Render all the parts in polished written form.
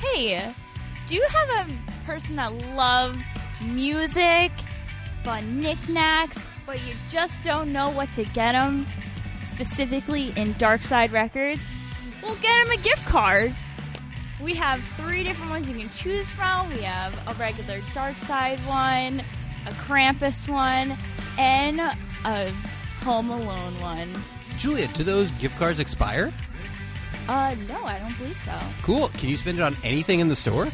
Hey, do you have a person that loves music, fun knickknacks, but you just don't know what to get them, specifically in Darkside Records? Well, get them a gift card. We have 3 different ones you can choose from. We have a regular Darkside one, a Krampus one, and a Home Alone one. Julia, do those gift cards expire? No, I don't believe so. Cool. Can you spend it on anything in the store?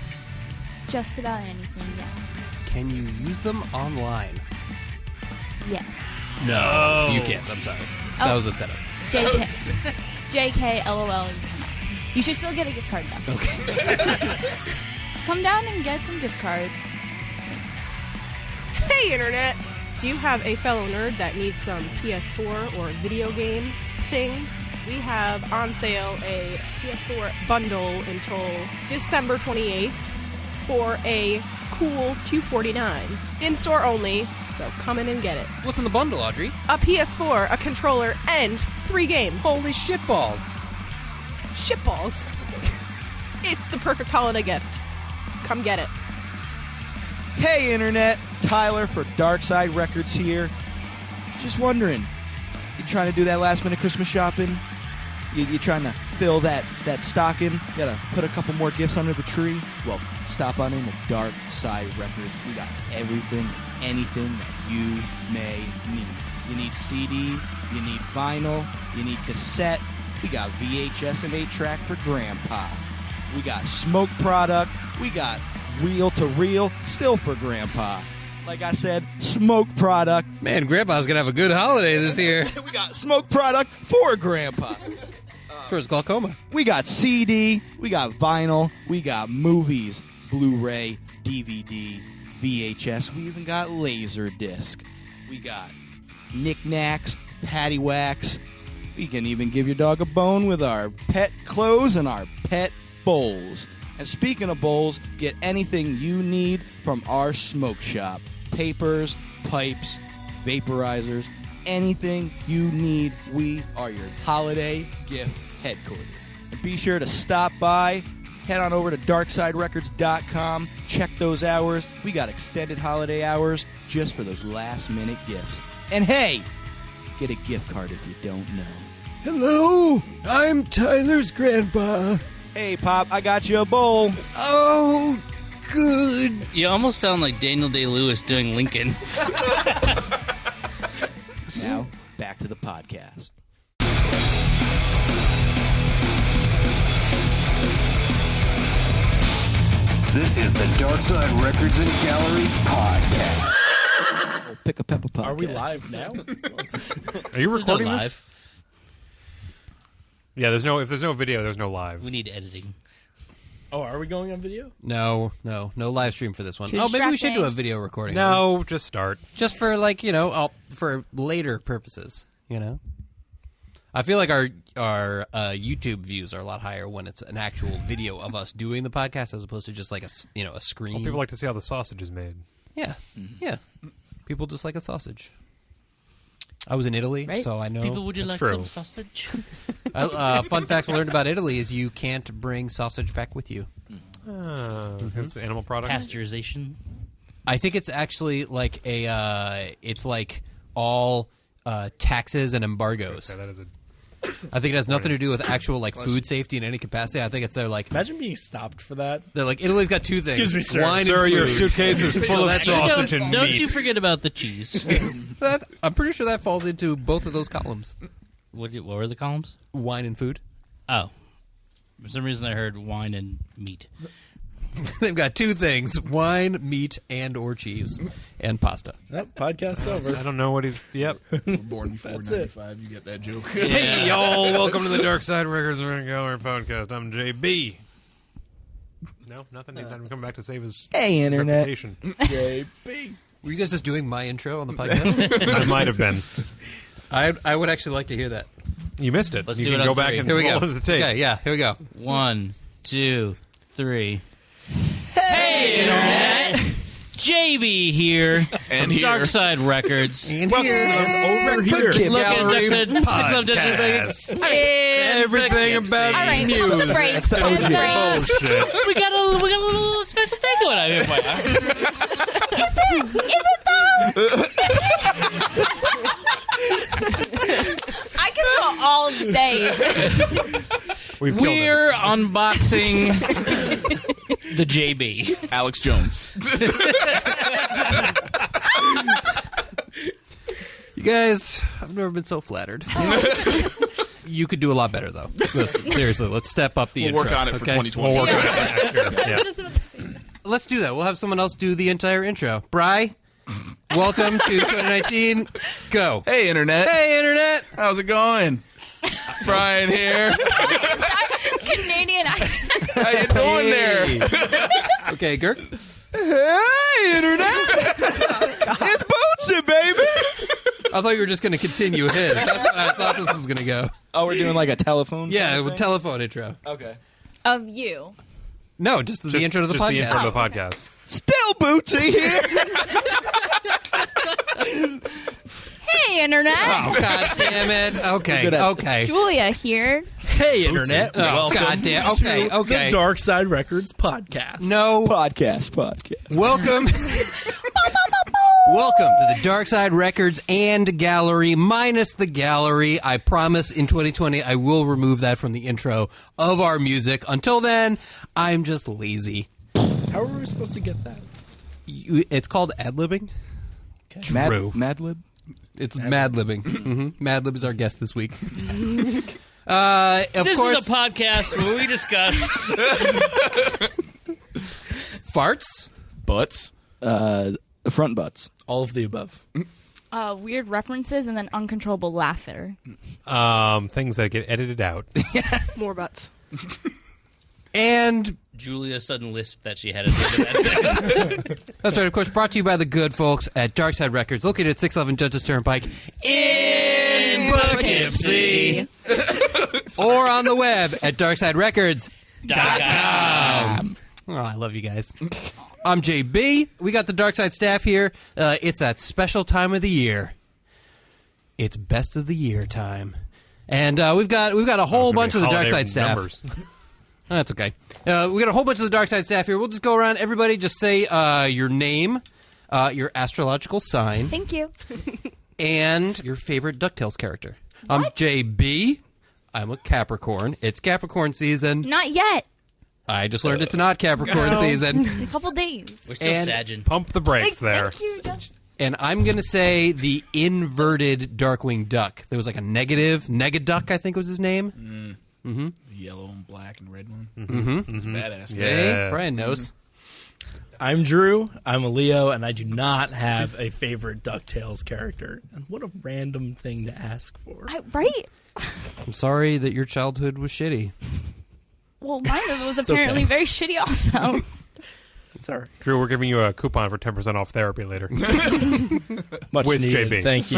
Just about anything, yes. Can you use them online? Yes. No. You can't. I'm sorry. That was a setup. JK, LOL. You should still get a gift card, though. Okay. So come down and get some gift cards. Hey, Internet! Do you have a fellow nerd that needs some PS4 or video game things? We have on sale a PS4 bundle until December 28th for a cool $249. In-store only, so come in and get it. What's in the bundle, Audrey? A PS4, a controller, and 3 games. Holy shitballs. Shitballs. It's the perfect holiday gift. Come get it. Hey, Internet! Tyler for Darkside Records here. Just wondering, you trying to do that last-minute Christmas shopping? You trying to fill that stocking? You gotta put a couple more gifts under the tree? Well, stop on in to Darkside Records. We got everything, anything that you may need. You need CD, you need vinyl, you need cassette. We got VHS and 8-track for Grandpa. We got smoke product. We got reel-to-reel, still for Grandpa. Like I said, smoke product. Man, Grandpa's going to have a good holiday this year. We got smoke product for Grandpa. For his glaucoma. We got CD, we got vinyl, we got movies, Blu-ray, DVD, VHS. We even got Laserdisc. We got knickknacks, paddywhacks. We can even give your dog a bone with our pet clothes and our pet bowls. And speaking of bowls, get anything you need from our smoke shop. Papers, pipes, vaporizers, anything you need. We are your holiday gift headquarters. And be sure to stop by. Head on over to DarksideRecords.com. Check those hours. We got extended holiday hours just for those last-minute gifts. And hey, get a gift card if you don't know. Hello, I'm Tyler's grandpa. Hey, Pop, I got you a bowl. Oh, good. You almost sound like Daniel Day-Lewis doing Lincoln. Now, back to the podcast. This is the Darkside Records and Gallery Podcast. Oh, Pick a Peppa podcast. Are we live now? Are you recording no this? live. Yeah, if there's no video, there's no live. We need editing. Oh, are we going on video? No live stream for this one. Too Maybe we should do a distracting. video recording. No, just start. Just for for later purposes, I feel like our YouTube views are a lot higher when it's an actual video of us doing the podcast as opposed to just like a screen. Well, people like to see how the sausage is made. Yeah. People just like a sausage. I was in Italy, Right. so I know. People, would you That's like true. some sausage? Fun facts I learned about Italy is you can't bring sausage back with you. It's an animal product. Pasteurization. I think it's actually like it's like all taxes and embargoes. Okay, that is a I think it has nothing to do with actual like food safety in any capacity. I think it's Imagine being stopped for that. they're like Italy's got two things. Excuse me, sir. Wine Sir, and your food. suitcase is full of sausage and Don't meat. you forget about the cheese. I'm pretty sure that falls into both of those columns. What were the columns? Wine and food. Oh. For some reason I heard wine and meat. They've got two things: wine, meat, and or cheese, and pasta. Yep, podcast's over. I don't know what he's. Yep. We're born before That's it. 95. You get that joke. Hey, y'all. Welcome to the Darkside Records and Gallery Podcast. I'm JB. No, nothing. He's not even coming back to save his Hey, Internet. reputation. JB. Were you guys just doing my intro on the podcast? I might have been. I would actually like to hear that. You missed it. Let's you do can it go on back three. and Here we go. roll the tape. Okay, yeah, here we go. 1, 2, 3. JB here And from here. Darkside Records. And Over here. Everything about All right, music. pump the brakes. That's the And, OG. Bullshit. We got a little special thing going on here. Is it though? I can go all day. We've killed him. We're unboxing the JB. Alex Jones. You guys, I've never been so flattered. You could do a lot better, though. Seriously, let's step up the We'll intro. work on it for okay? 2020. We'll work on it next year. I Yeah. was just about to say that. Let's do that. We'll have someone else do the entire intro. Bri, welcome to 2019. Go. Hey, Internet. Hey, Internet. How's it going? Brian here. Canadian accent. How you doing there? Okay, Girk. Hey, Internet. It's Bootsy, baby. I thought you were just going to continue his. That's what I thought this was going to go. Oh, we're doing like a telephone? Yeah, with telephone intro. Okay. Of you. No, just the intro to the just podcast. the intro to the podcast. Still Bootsy here. Hey, Internet. Oh, God damn it. Okay, Good at- okay. Julia here. Hey, Internet. Oh, Welcome God damn. Okay, to okay. the Darkside Records podcast. No. Podcast. Welcome. Welcome to the Darkside Records and Gallery, minus the gallery. I promise in 2020 I will remove that from the intro of our music. Until then, I'm just lazy. How are we supposed to get that? It's called ad-libbing. True. Mad Lib? It's mad-libbing. Mad-lib is our guest this week. Of This course, is a podcast where we discuss farts. Butts. Front butts. All of the above. Weird references and then uncontrollable laughter. Things that get edited out. More butts. And Julia's sudden lisp that she had at the end of that sentence. that's right, of course, brought to you by the good folks at Darkside Records, located at 611 Judges Turnpike in Poughkeepsie. Or on the web at darksiderecords.com. Oh, I love you guys. I'm JB. We got the Darkside Staff here. It's that special time of the year. It's best of the year time. And we've got a whole bunch of the Darkside Staff. Numbers. That's okay. We got a whole bunch of the Darkside Staff here. We'll just go around. Everybody just say your name, your astrological sign, Thank you. and your favorite DuckTales character. I'm JB. I'm a Capricorn. It's Capricorn season. Not yet. I just learned it's not Capricorn season. A couple days. We're still And- sagging. Pump the brakes there. Thank you, Justin. And I'm going to say the inverted Darkwing Duck. There was like a Negaduck, I think was his name. The yellow and black and red one. It's badass. Yeah. Hey, Brian knows. I'm Drew. I'm a Leo, and I do not have a favorite DuckTales character. And what a random thing to ask for. Right? I'm sorry that your childhood was shitty. Well, mine was okay. apparently very shitty also. It's all right. Drew, we're giving you a coupon for 10% off therapy later. Much With needed. JB. Thank you.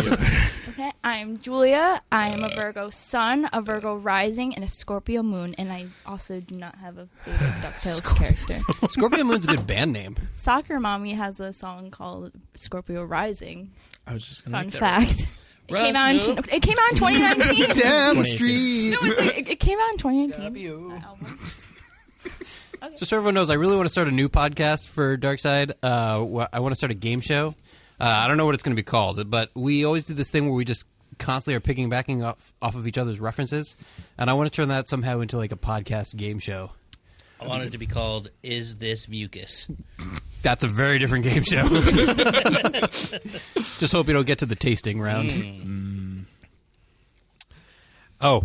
Okay, I'm Julia. I am a Virgo sun, a Virgo rising, and a Scorpio moon. And I also do not have a favorite DuckTales character. Scorpio Moon's a good band name. Soccer Mommy has a song called Scorpio Rising. I was just going to Fun fact. It came out in 2019. Down the 2018. street. No, it came out in 2019. That album. Just so everyone knows, I really want to start a new podcast for Darkside. I want to start a game show. I don't know what it's going to be called, but we always do this thing where we just constantly are backing off of each other's references, and I want to turn that somehow into like a podcast game show. I want it to be called Is This Mucus? That's a very different game show. Just hope you don't get to the tasting round. Oh,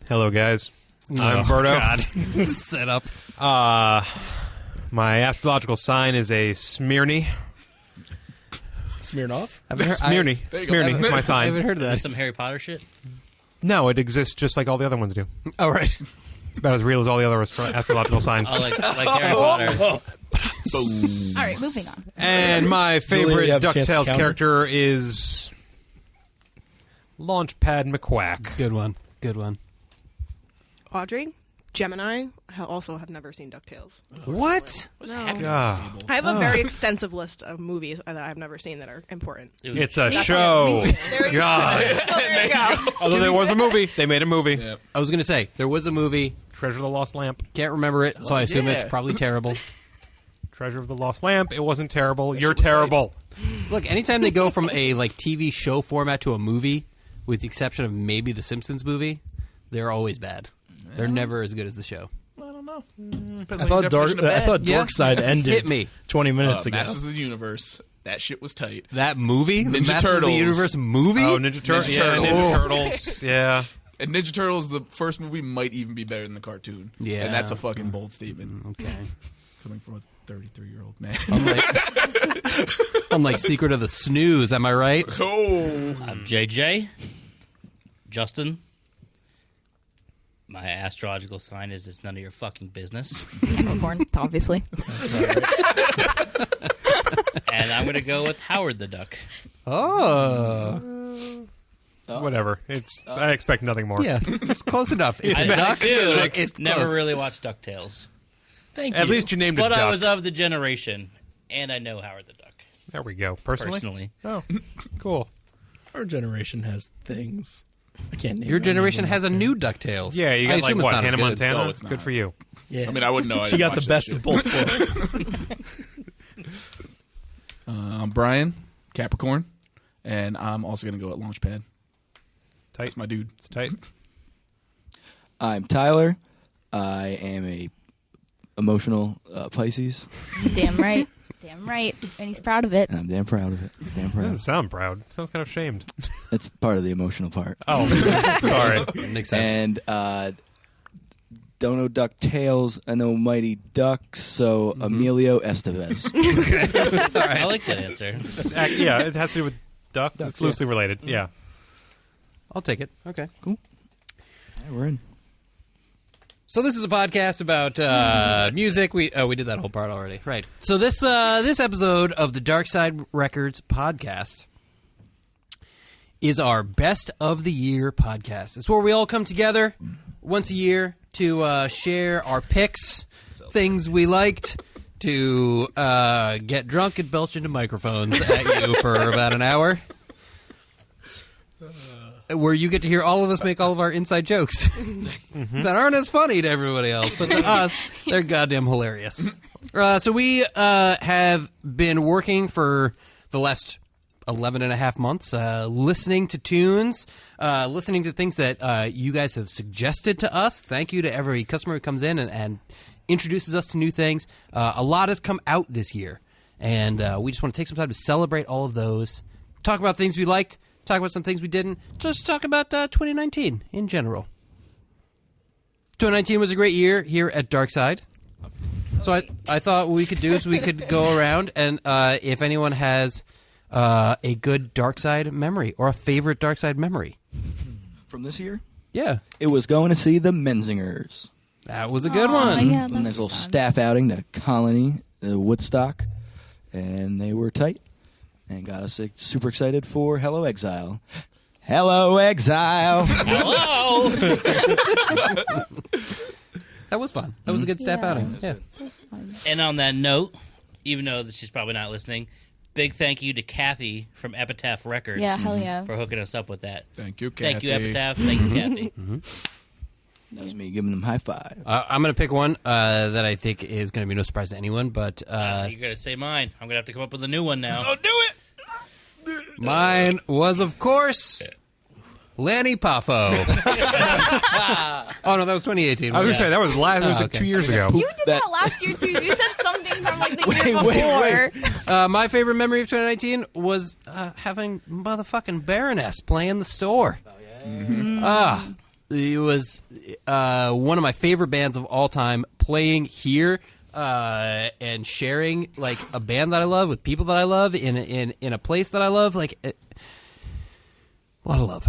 hello, guys. I'm Berto. Set up. My astrological sign is a Smirny. Smirnoff? Smirny. Smirny. It's my I sign. haven't heard of that. Some Harry Potter shit? No, it exists just like all the other ones do. All right. It's about as real as all the other astrological signs. Oh, like Harry Potter. All right, moving on. And my Julia, favorite you have a chance to DuckTales counter? character is Launchpad McQuack. Good one. Good one. Audrey. Gemini also have never seen DuckTales. What? What's No. happening God. at this table? I have a very extensive list of movies that I've never seen that are important. It's a That's show. why- There you God. go. So there you go. Although there was a movie. They made a movie. Yep. I was going to say, there was a movie. Treasure of the Lost Lamp. Can't remember it, so I assume it's yeah. probably terrible. Treasure of the Lost Lamp. It wasn't terrible. You're shit was terrible. Look, anytime they go from a like TV show format to a movie, with the exception of maybe the Simpsons movie, they're always bad. They're never as good as the show. I don't know. I thought Yeah. Darkside ended Hit me. 20 minutes ago. Masters of the Universe. That shit was tight. That movie? The Ninja Masters of the Turtles. Universe movie? Oh, Ninja Turtles. Ninja Yeah, Turtles. Ninja Turtles. Yeah. And Ninja Turtles, the first movie, might even be better than the cartoon. Yeah. And that's a fucking bold statement. Okay. Coming from a 33-year-old man. Unlike Secret of the Snooze, am I right? Oh. I'm JJ. Justin. My astrological sign is it's none of your fucking business. Capricorn, obviously. And I'm going to go with Howard the Duck. Oh. Whatever. It's. I expect nothing more. Yeah, it's close enough. It's I a duck. do. It's Never close. really watched DuckTales. Thank At you. least you named it But Duck. I was of the generation, and I know Howard the Duck. There we go. Personally? Personally. Oh, cool. Our generation has things. I can't name Your any generation of them. has a new DuckTales. Yeah, you I got like assume it's what? not as Hannah good. Montana? No, it's not. Good for you. Yeah. I mean, I wouldn't know. I She didn't got the watch best that of both worlds. shit. I'm Brian, Capricorn, and I'm also going to go at Launchpad. Tight. That's my dude. It's tight. I'm Tyler. I am a emotional Pisces, Damn right. Damn right. And he's proud of it. and I'm damn proud of it. Damn Doesn't proud. sound proud. Sounds kind of shamed. It's part of the emotional part. Oh, sorry. Makes sense. And don't know DuckTales, I know Mighty Ducks, so Emilio Estevez. I like that answer. Yeah, it has to do with duck. Ducks, It's loosely related. Yeah. I'll take it. Okay. Yeah, we're in. So this is a podcast about music. We did that whole part already, right? So this episode of the Darkside Records podcast is our best of the year podcast. It's where we all come together once a year to share our picks, things we liked, to get drunk and belch into microphones at you for about an hour. Where you get to hear all of us make all of our inside jokes that aren't as funny to everybody else, but to us, they're goddamn hilarious. So we have been working for the last 11 and a half months, listening to tunes, listening to things that you guys have suggested to us. Thank you to every customer who comes in and introduces us to new things. A lot has come out this year, and we just want to take some time to celebrate all of those, talk about things we liked, talk about some things we didn't, just talk about 2019 in general. 2019 was a great year here at Darkside. So I thought what we could do is we could go around and if anyone has a good Darkside memory or a favorite Darkside memory. From this year, Yeah. it was going to see the Menzingers. That was a good Aw, one. yeah, A that nice was little fun. staff outing to Colony, Woodstock, and they were tight and got us super excited for Hello Exile. Hello Exile. Hello! That was fun. That was a good staff Yeah. outing. Yeah. That's fun. And on that note, even though that she's probably not listening, big thank you to Kathy from Epitaph Records Yeah, hell yeah. for hooking us up with that. Thank you, Thank you, Kathy. Epitaph. Thank you, Kathy. That was me giving them high five. I'm going to pick one that I think is going to be no surprise to anyone, but You gotta say mine. I'm gonna have to come up with a new one now. mine was, of course, Lanny Poffo. Oh, no, that was 2018. I was going to say, that was last. It was like okay. 2 years ago. You did that last year, too. You said something from, like, the year before. My favorite memory of 2019 was having motherfucking Baroness play in the store. It was one of my favorite bands of all time playing here and sharing like a band that I love with people that I love in a place that I love. Like a lot of love.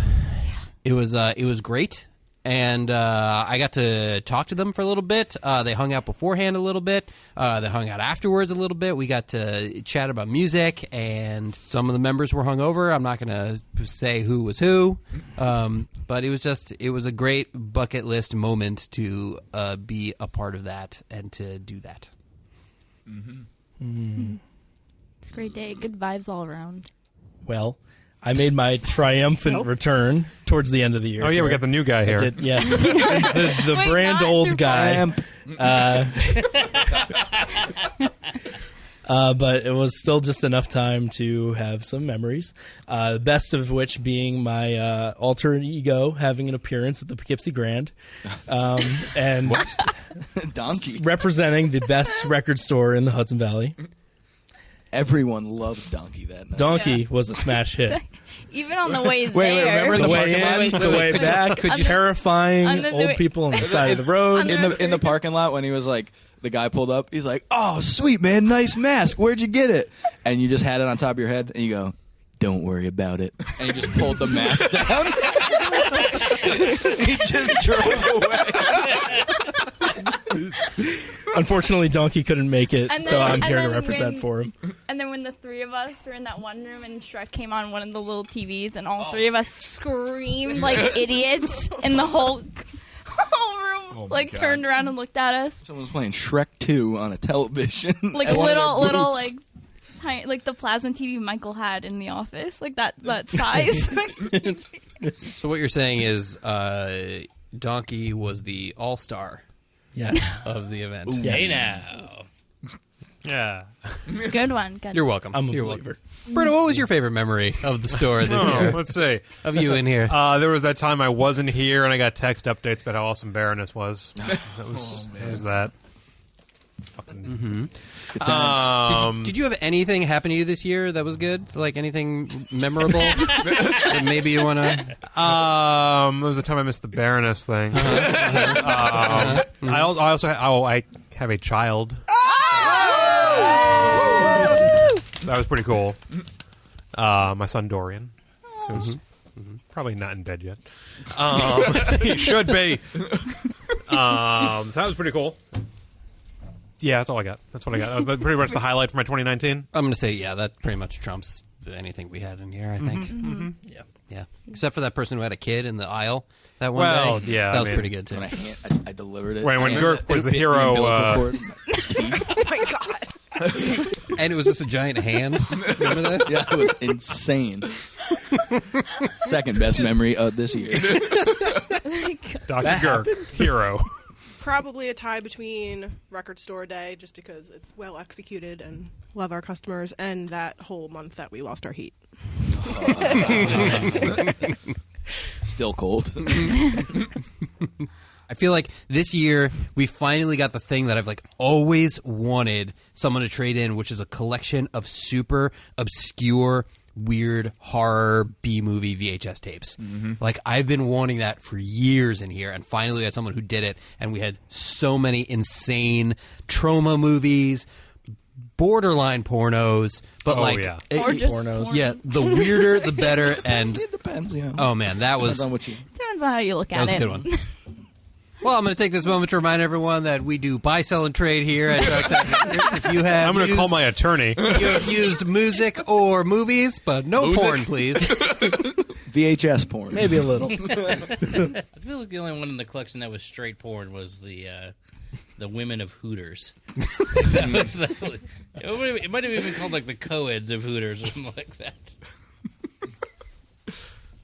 It was great. and I got to talk to them for a little bit. They hung out beforehand a little bit. They hung out afterwards a little bit. We got to chat about music, and some of the members were hungover. I'm not going to say who was who, but it was a great bucket list moment to be a part of that and to do that. It's a great day. Good vibes all around. Well, I made my triumphant return towards the end of the year. Oh yeah, we got the new guy here. Yes. the Wait, brand not old through guy. But it was still just enough time to have some memories. The best of which being my alter ego having an appearance at the Poughkeepsie Grand. And Donkey. representing the best record store in the Hudson Valley. Everyone loved Donkey that night. Donkey was a smash hit. Even on the way there. Wait, remember The the way parking in, lot? the way back, terrifying under the old way- people on the side of the road. In the parking lot when he was like, the guy pulled up, he's like, "Oh, sweet man, nice mask. Where'd you get it?" And you just had it on top of your head, and you go, "Don't worry about it." And you just pulled the mask down. He just drove away. Unfortunately, Donkey couldn't make it, And so then- I'm and here to then represent when- for him. And then when the three of us were in that one room and Shrek came on one of the little TVs and all three of us screamed like idiots and the whole room Oh my God. turned around and looked at us. Someone was playing Shrek 2 on a television. Like at one of their little booths. like tiny, like the plasma TV Michael had in the office. Like that size. So what you're saying is Donkey was the all-star Yes. of the event. Yes. Hey now. Yeah. Good one. Good. You're welcome. I'm a You're believer. welcome. Bruno, what was your favorite memory of the store this year? Let's see. Of you in here? There was that time I wasn't here and I got text updates about how awesome Baroness was. That was that. Fucking. Good times. Did you have anything happen to you this year that was good? Like anything memorable? that maybe you want to... There was a time I missed the Baroness thing. I have a child. That was pretty cool. My son Dorian. Who's probably not in bed yet. He should be. So that was pretty cool. Yeah, that's all I got. That's what I got. That was pretty much the highlight for my 2019. I'm going to say, yeah, that pretty much trumps anything we had in here, I think. Yeah. Yeah. Except for that person who had a kid in the aisle that one Well, day. yeah, That I was mean- pretty good, too. When I delivered it. When and Gurk was it the bit hero, umbilical cord. Oh my god. And it was just a giant hand. Remember that? Yeah, it was insane. Second best memory of this year. Dr. Gurk, hero. Probably a tie between Record Store Day, just because it's well executed and love our customers, and that whole month that we lost our heat. Still cold. I feel like this year we finally got the thing that I've like always wanted someone to trade in, which is a collection of super obscure, weird horror B-movie VHS tapes. Like I've been wanting that for years in here, and finally we had someone who did it, and we had so many insane trauma movies, borderline pornos, but Oh, like yeah. Or just pornos. porn. yeah, the weirder the better. And It depends, you know. oh man, that was Depends on what you. Depends on how you look that at was a it. good one. Well, I'm going to take this moment to remind everyone that we do buy, sell, and trade here at Darkside Records. If you have I'm going to used, call my attorney. you have used music or movies, but no porn, please. VHS porn. Maybe a little. I feel like the only one in the collection that was straight porn was the women of Hooters. That was it might have even been called like the co-eds of Hooters or something like that.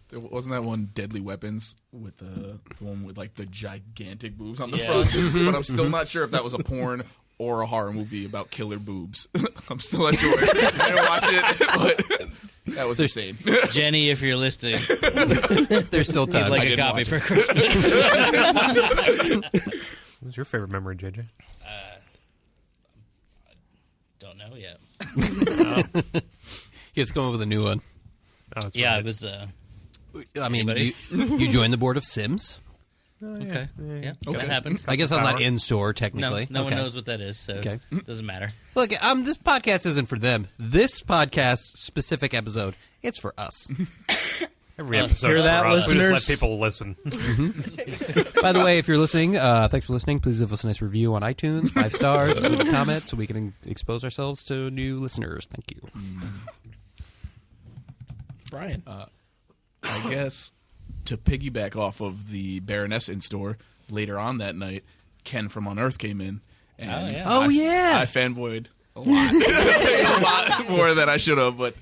There wasn't that one Deadly Weapons with the one with like the gigantic boobs on the Yeah. front, but I'm still not sure if that was a porn or a horror movie about killer boobs. I'm still not sure. I didn't watch it, but that was insane. Jenny, if you're listening, There's still need time. like a didn't copy watch for it. Christmas. What's your favorite memory, JJ? Don't know yet. He's coming up with a new one. Oh, that's Yeah, right. it was I mean, Anybody? you joined the board of Sims. okay. Yeah, Okay. that happened. I guess that's not Power. in store No, technically. no one Okay. knows what that is, so Okay. it doesn't matter. Look, this podcast isn't for them. This podcast specific episode, it's for us. There Every episode Hear that, for us. We listeners? just let people listen. By the way, if you're listening, thanks for listening. Please leave us a nice review on iTunes, 5 stars, leave a comment so we can expose ourselves to new listeners. Thank you. Brian. I guess to piggyback off of the Baroness in-store, later on that night, Ken from Unearth came in. And Oh, yeah. I fanboyed a lot. A lot more than I should have, but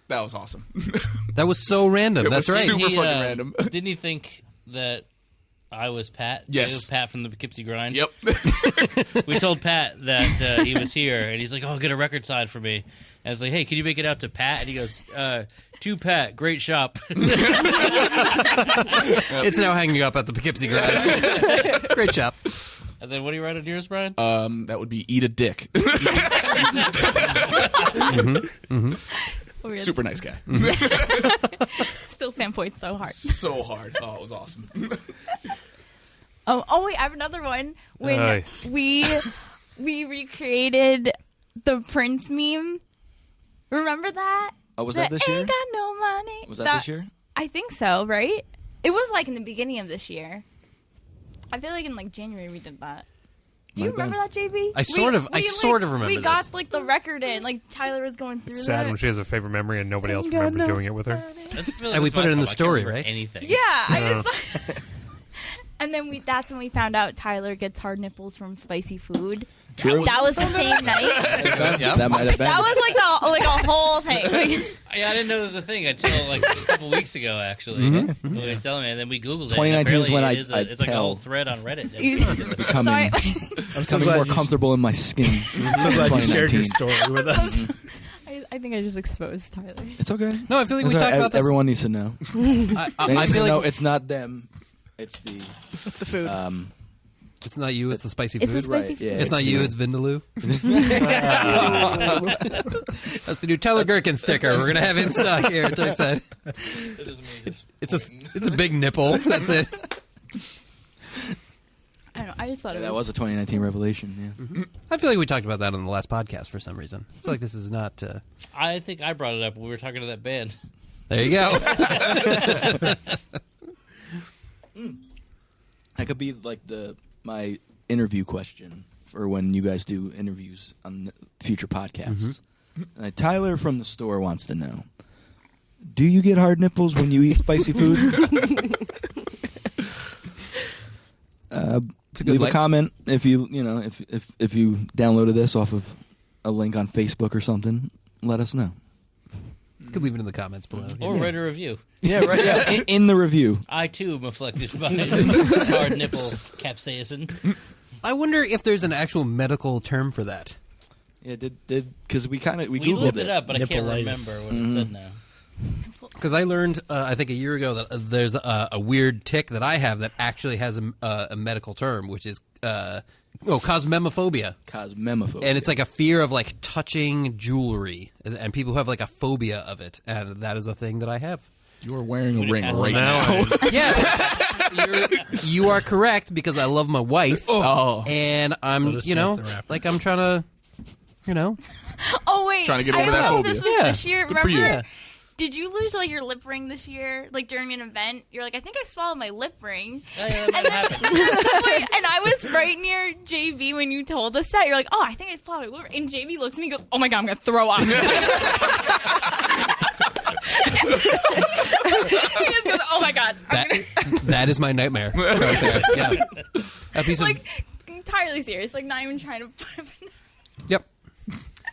that was awesome. That was so random. It That's was right. super fucking random. Didn't he think that I was Pat? Yes. too? Pat from the Poughkeepsie Grind. Yep. We told Pat that he was here, and he's like, "Oh, get a record signed for me." And I was like, "Hey, can you make it out to Pat?" And he goes, "To Pat, great shop." It's now hanging up at the Poughkeepsie Grind. Great job. And then what do you write on yours, Brian? That would be Eat a Dick. Weird. Super nice guy. Still fanboyed so hard. So hard. Oh, it was awesome. Oh wait, I have another one. When Aye. we recreated the Prince meme. Remember that? Oh, was that this year? Ain't got no money. Was that this year? I think so, right? It was like in the beginning of this year. I feel like in like January we did that. Do you Might have remember that, JB? I sort of remember We this. got like the record in. Like Tyler was going through It's sad that. when she has a favorite memory and nobody else remembers doing it with her. And we put it in the story, right? Anything. Yeah, I just. And then that's when we found out Tyler gets hard nipples from spicy food. True. That was the same night. That might have been. That was like a whole thing. I didn't know it was a thing until like a couple weeks ago, actually. When he was telling me, and then we Googled it. 2019 is when it's I like a tell. whole thread on Reddit. Becoming, I'm so becoming glad more you comfortable in my skin. I'm so glad you shared your 2019. story with us. I think I just exposed Tyler. It's okay. No, I feel like we It's talked all right. about this. Everyone needs to know. I feel no, like it's not them. It's the It's the food. it's not you. It's the spicy It's the food. spicy right, food. yeah. It's not you. It's Vindaloo. That's the new Tyler Gherkin sticker. We're gonna have in stock here at Darkside. It's a big nipple. That's it. I don't know. I just thought it that was. was a 2019 revelation. Yeah. I feel like we talked about that on the last podcast for some reason. I feel like this is not. I think I brought it up when we were talking to that band. There you go. That could be like my interview question for when you guys do interviews on future podcasts. Tyler from the store wants to know: do you get hard nipples when you eat spicy food? It's a good Leave a light- comment if you if you downloaded this off of a link on Facebook or something. Let us know. You could leave it in the comments below. Or write a review. Yeah, right. Yeah, in the review. I, too, am afflicted by hard nipple capsaicin. I wonder if there's an actual medical term for that. Yeah, did because we We googled looked it up, but I can't Nippleitis. remember what it said now. Because I learned, I think a year ago, that there's a weird tick that I have that actually has a medical term, which is cosmemophobia. Cosmemophobia. And it's like a fear of like touching jewelry, and people who have like a phobia of it, and that is a thing that I have. You are wearing a Would it ring pass right now? now. Yeah, you are correct because I love my wife, and So I'm does Chance the Rapper. like I'm trying to, Oh wait, Trying to get I over don't that know if phobia. this was Yeah. this year. Good for Remember? you. Did you lose like your lip ring this year? Like during an event, you're like, I think I swallowed my lip ring. Yeah, that might have happened. Wait, and I was right near JV when you told us that. You're like, oh, I think I swallowed my lip ring. And JV looks at me and goes, oh my god, I'm gonna throw up. He just goes, oh my god, I'm gonna that is my nightmare right there. Yeah, a piece of like entirely serious. Like not even trying to. Yep.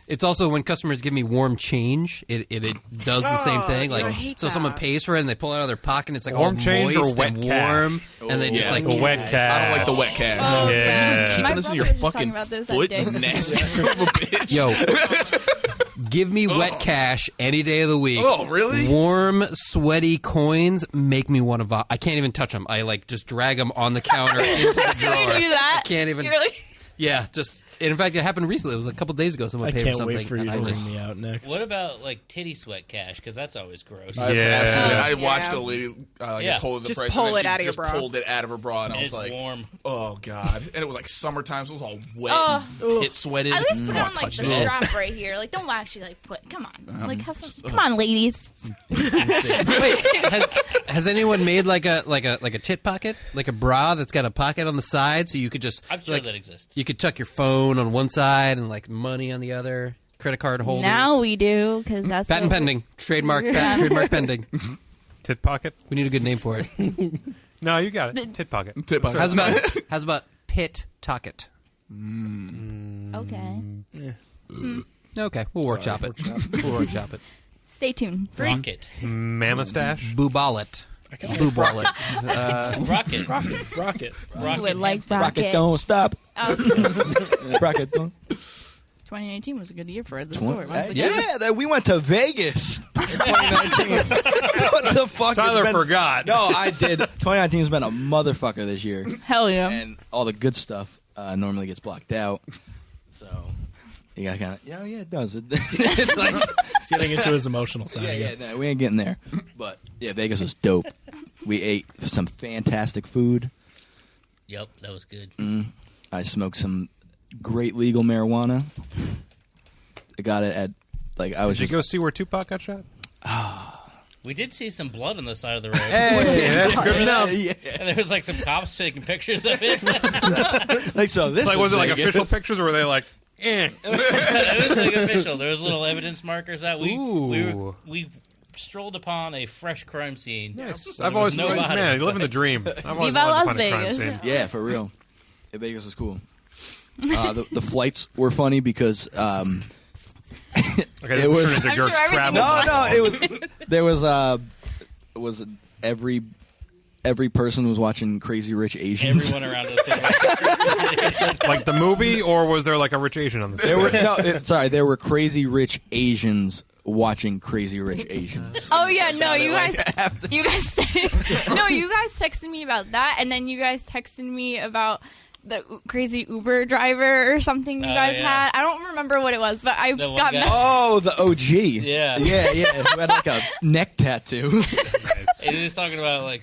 It's also when customers give me warm change, it does the same thing. I Like, hate so someone that. pays for it and they pull it out of their pocket and it's like Warm all change or moist wet and cash? warm, and they just Yeah. like The wet cat. I don't like the wet cash. Oh, Yeah. Keeping My this in brother your was just fucking talking about this that foot, day. nasty son of a bitch. Yo, give me wet cash any day of the week. Oh, really? Warm, sweaty coins make me want to vomit. I can't even touch them. I like just drag them on the counter into the So drawer. you do that? I can't even. You're like, Yeah, just in fact, it happened recently. It was a couple days ago. Someone I paid can't for something, wait for you and to I bring just me out next. What about like titty sweat cash? Because that's always gross. Yeah. I watched a lady. I told her the Just price. pull and then it she out of your just bra. pulled it out of her bra, and I And was it's like, warm. "Oh god!" And it was like summertime, so it was all wet, Oh. tit sweated. At least put Oh, it on like touch the that. strap right here. Like, don't actually like put. Come on, like have some. Come on, ladies. Wait, has anyone made like a tit pocket, like a bra that's got a pocket on the side, so you could just I'm sure like, that exists. you could tuck your phone on one side and like money on the other, credit card holders. Now we do because that's Patent what- pending, trademark pending. Tit pocket? We need a good name for it. No, you got it. Tit pocket. Tip on How's about pit tocket? Okay, Okay, we'll workshop it. We'll workshop it. stay tuned. Rocket. Mammustache? Booballet. Booballet. Rocket. Rocket. You would like Rocket Rocket. don't stop. Um, Rocket don't. 2019 was a good year for the store. Yeah, we went to Vegas in 2019. What the fuck? Tyler It's been- forgot. No, I did. 2019 has been a motherfucker this year, Hell yeah. and all the good stuff normally gets blocked out. So you got kind of, yeah, it does. It's like, He's getting into his emotional side. yeah, again. no, we ain't getting there. But yeah, Vegas was dope. We ate some fantastic food. Yep, that was good. I smoked some great legal marijuana. I got it at I was Did you just go see where Tupac got shot? We did see some blood on the side of the road. Hey, that's good enough. yeah. And there was like some cops taking pictures of it. Like so, this Like, was it like Vegas. official pictures, or were they like, eh? It was like official. There was little evidence markers out. Ooh. We strolled upon a fresh crime scene. Nice. There I've was always no body, man, you live in the but- dream. I've always Viva wanted Las to find a crime Vegas. scene. Yeah, for real. Yeah, Vegas was cool. The flights were funny because Okay, this It was- is I'm turned into sure Gert's everything travel. was no, it was every person was watching Crazy Rich Asians. Everyone around us. Like the movie, or was there like a rich Asian on the set? There were Crazy Rich Asians watching Crazy Rich Asians. Oh yeah, no, you guys texted me about that, and then you guys texted me about the crazy Uber driver or something you guys yeah. had. I don't remember what it was, but I The one got guy- messaged. Oh, the OG. Yeah. yeah. Who had like a neck tattoo. It was just talking about like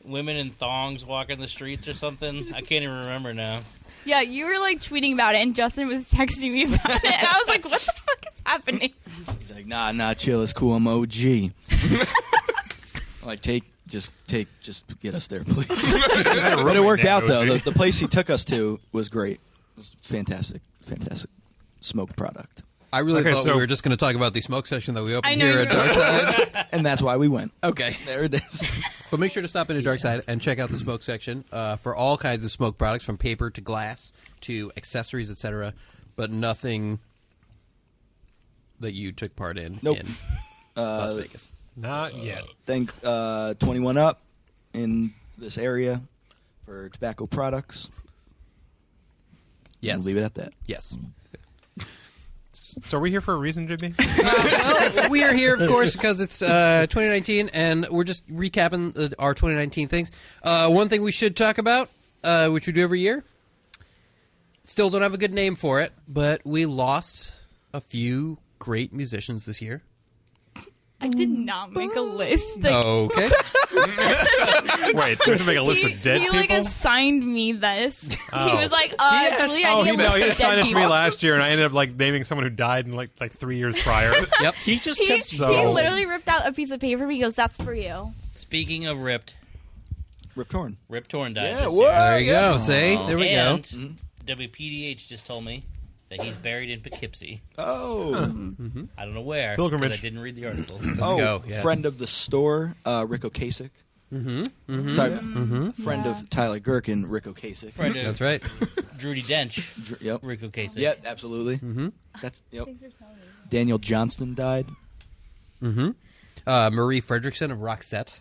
women in thongs walking the streets or something. I can't even remember now. Yeah, you were like tweeting about it, and Justin was texting me about it, and I was like, "What the fuck is happening?" He's like, nah, chill, it's cool. I'm OG. Like, just get us there, please. But it worked out though. The place he took us to was great. It was fantastic smoke product, I really Okay, thought so- we were just going to talk about the smoke section that we I opened know here you at were. Darkside. and that's why we went. Okay. There it is. But make sure to stop into Darkside and check out the smoke section for all kinds of smoke products, from paper to glass to accessories, etc. But nothing that you took part in Nope. in Las Vegas. Not yet. Think 21 up in this area for tobacco products. Yes. We'll leave it at that. Yes. So are we here for a reason, JB? Well, we are here, of course, because it's 2019, and we're just recapping our 2019 things. One thing we should talk about, which we do every year, still don't have a good name for it, but we lost a few great musicians this year. I did not make a list. Like, Okay. Wait, we have to make a list of dead he people? like assigned me this. He Oh. was like, Yes. Julie, I Oh, need a he list of assigned dead it to me people. last year, and I ended up like naming someone who died in like 3 years prior. Yep. He just He, kept he literally ripped out a piece of paper. He goes, "That's for you." Speaking of ripped, Rip Torn. Rip Torn died. Yeah, this what? year. There you go. See? There we go. And WPDH just told me that he's buried in Poughkeepsie. Oh. I don't know where. Pilgrimage. 'cause I didn't read the article. go, yeah. Friend of the store, Rick Ocasek. Sorry, friend of Tyler Gherkin, Rick Ocasek. Friend of That's right. Drudy Dench, Yep. Rick Ocasek. Yep, absolutely. That's yep. Daniel Johnston died. Marie Fredrickson of Roxette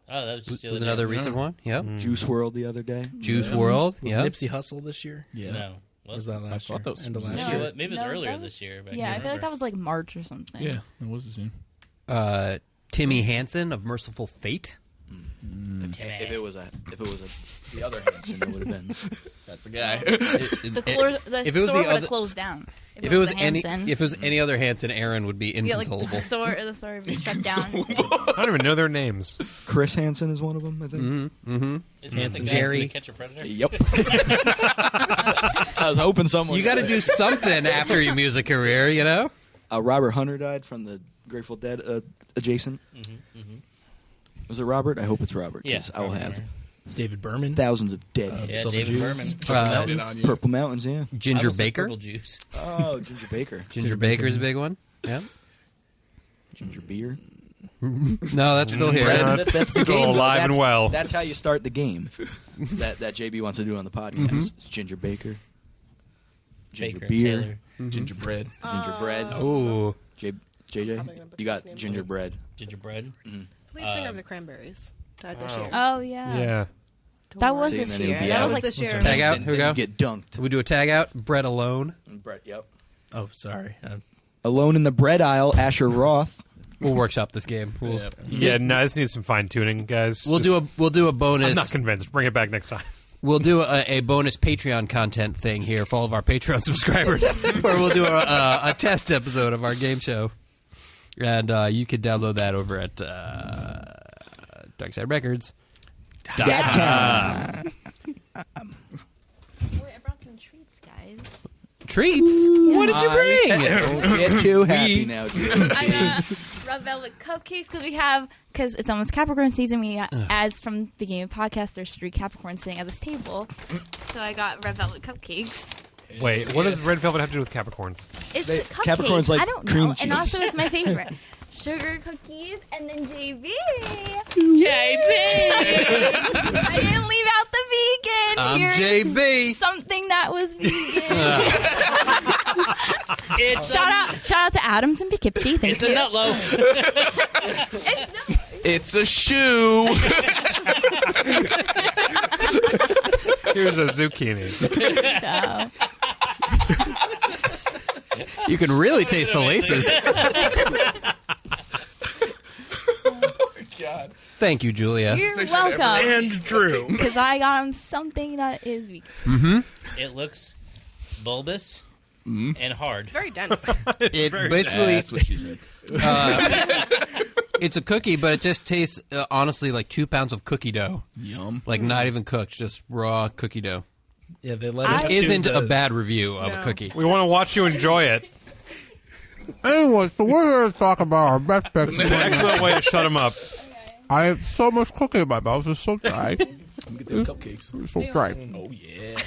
Oh, that was just the was other another day. recent one. Yep. Juice World the other day. Juice World. Was Yep. Nipsey Hussle this year? Yeah. No. Or was that last thought year? that was End of this last You know year. what? Maybe it was No, earlier that this year. But I Yeah, I can't feel like that remember. was like March or something. Yeah, that was the scene. Timmy Hansen of Merciful Fate. If it was the other Hanson, it would have been. That's the guy. The store would have closed down. If it was any other Hanson, Aaron would be inconsolable. The store would be shut down. I don't even know their names. Chris Hansen is one of them, I think. Hanson, Jerry. Catch a Predator? Yep. I was hoping someone. You got to do something after your music career, you know? Robert Hunter died from the Grateful Dead adjacent. Was it Robert? I hope it's Robert. Yeah, I will Robert have Hunter. David Berman. thousands of dead. Yeah, Silver David Jews. Berman. Purple Mountains, yeah. Ginger I almost said Baker. Purple Juice. Oh, Ginger Baker. Ginger Baker's a big one. Yeah. Ginger Beer. No, that's still here. Brad. That's the Still game. though. alive and That's- well. That's how you start the game. that JB wants to do on the podcast. It's Ginger Baker. Ginger Baker, Beer. Taylor. Gingerbread. Gingerbread. Ooh. JJ, gonna put you his got name gingerbread. Gingerbread. Lead singer of the Cranberries died this year. Oh yeah. Yeah. That was See, this and then it year. would be That out. was like this year. Tag out. Here we go. You get dunked. We do a tag out. Bread alone. Brett, yep. Oh, sorry. Alone in the bread aisle, Asher Roth. We'll workshop this game. Yeah, no, this needs some fine tuning, guys. We'll do a I'm bonus. not convinced. Bring it back next time. We'll do a bonus Patreon content thing here for all of our Patreon subscribers, where we'll do a test episode of our game show, and you can download that over at Darkside Records. Wait, I brought some treats, guys. Treats? What did you bring? Don't get too happy now, Drew. I got red velvet cupcakes because it's almost Capricorn season. We got, as from the Game of Podcast, there's 3 Capricorns sitting at this table, so I got red velvet cupcakes. Wait, what does red velvet have to do with Capricorns? It's They- cupcakes. Capricorns like I don't cream know, and cheese. also it's my favorite. Sugar cookies, and then JB. JB! I didn't leave out the vegan. I'm Here's JB. Something that was vegan. Shout out to Adams and Poughkeepsie. Thank It's you. a nut loaf. It's a shoe. Here's a zucchini. You can really taste the laces. God. Thank you, Julia. You're welcome. And Drew. Because I got him something that is vegan. It looks bulbous and hard. It's very dense. It basically That's what she said. it's a cookie, but it just tastes honestly like 2 pounds of cookie dough. Yum. Like not even cooked, just raw cookie dough. Yeah, they let us. Isn't do a the- bad review of a No. cookie. We want to watch you enjoy it. Anyway, so we're here to talk about our backpack. It's an excellent way to shut him up. I have so much cookie in my mouth. It's so dry. Get them cupcakes. It's so dry. Oh yeah.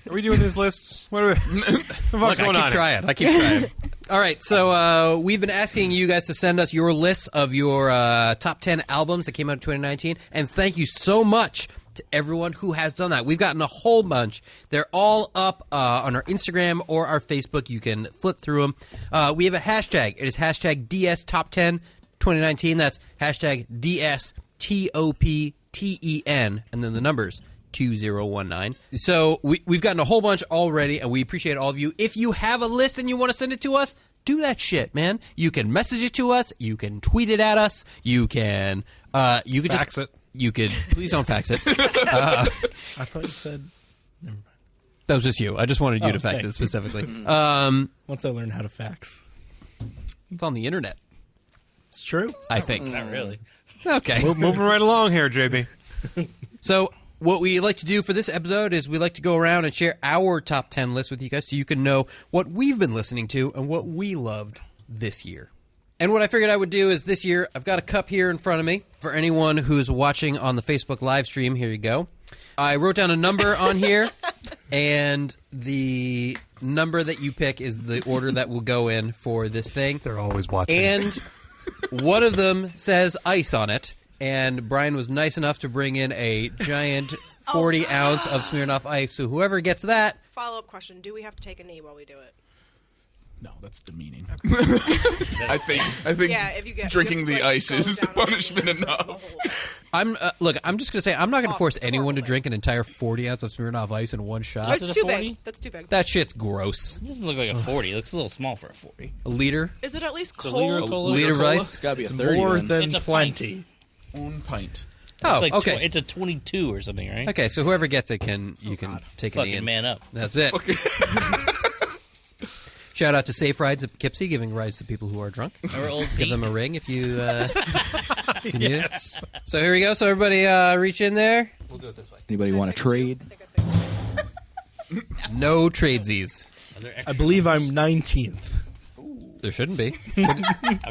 Are we doing these lists? What are we, what's Look, going I keep on here? trying. I keep trying. All right, so we've been asking you guys to send us your lists of your top 10 albums that came out in 2019, and thank you so much to everyone who has done that. We've gotten a whole bunch. They're all up on our Instagram or our Facebook. You can flip through them. We have a hashtag. It is hashtag DS Top 10 2019. That's hashtag DSTOPTEN, and then the numbers 2019. So we've gotten a whole bunch already, and we appreciate all of you. If you have a list and you want to send it to us, do that shit, man. You can message it to us. You can tweet it at us. You can Fax just it. You could please don't fax it. I thought you said. That was just you. I just wanted you Oh, to fax it thanks. specifically. Once I learn how to fax, It's on the internet, it's true. I think. Not really. Okay. Moving right along here, JB. So what we like to do for this episode is we like to go around and share our top 10 list with you guys so you can know what we've been listening to and what we loved this year. And what I figured I would do is this year, I've got a cup here in front of me. For anyone who's watching on the Facebook live stream, here you go. I wrote down a number on here, and the number that you pick is the order that will go in for this thing. They're always watching. And one of them says ice on it, and Brian was nice enough to bring in a giant 40-ounce of Smirnoff Ice, so whoever gets that... Follow-up question. Do we have to take a knee while we do it? No, that's demeaning. I think Yeah, if you get drinking you have the to, like, ice go is down on punishment your knees enough. the whole- I'm just going to say, I'm not going to force it's anyone to horrible. drink an entire 40-ounce of Smirnoff Ice in one shot. Is it It's a too 40? big. That's too big. That shit's gross. It doesn't look like a 40. It looks a little small for a 40. A liter? Is it at least a liter cold? cola? Liter of cola? ice? It's got to be a It's 30. more then. than It's a plenty. One pint. Oh, it's like okay. It's a 22 or something, right? Okay, so whoever gets it can take it Fucking in. man up. That's it. Shout out to Safe Rides at Poughkeepsie, giving rides to people who are drunk. Or Old Give Pete. them a ring if you, if you need it. So here we go. So everybody reach in there. We'll do it this way. Anybody want to trade? No tradesies. I believe I'm 19th. There shouldn't be.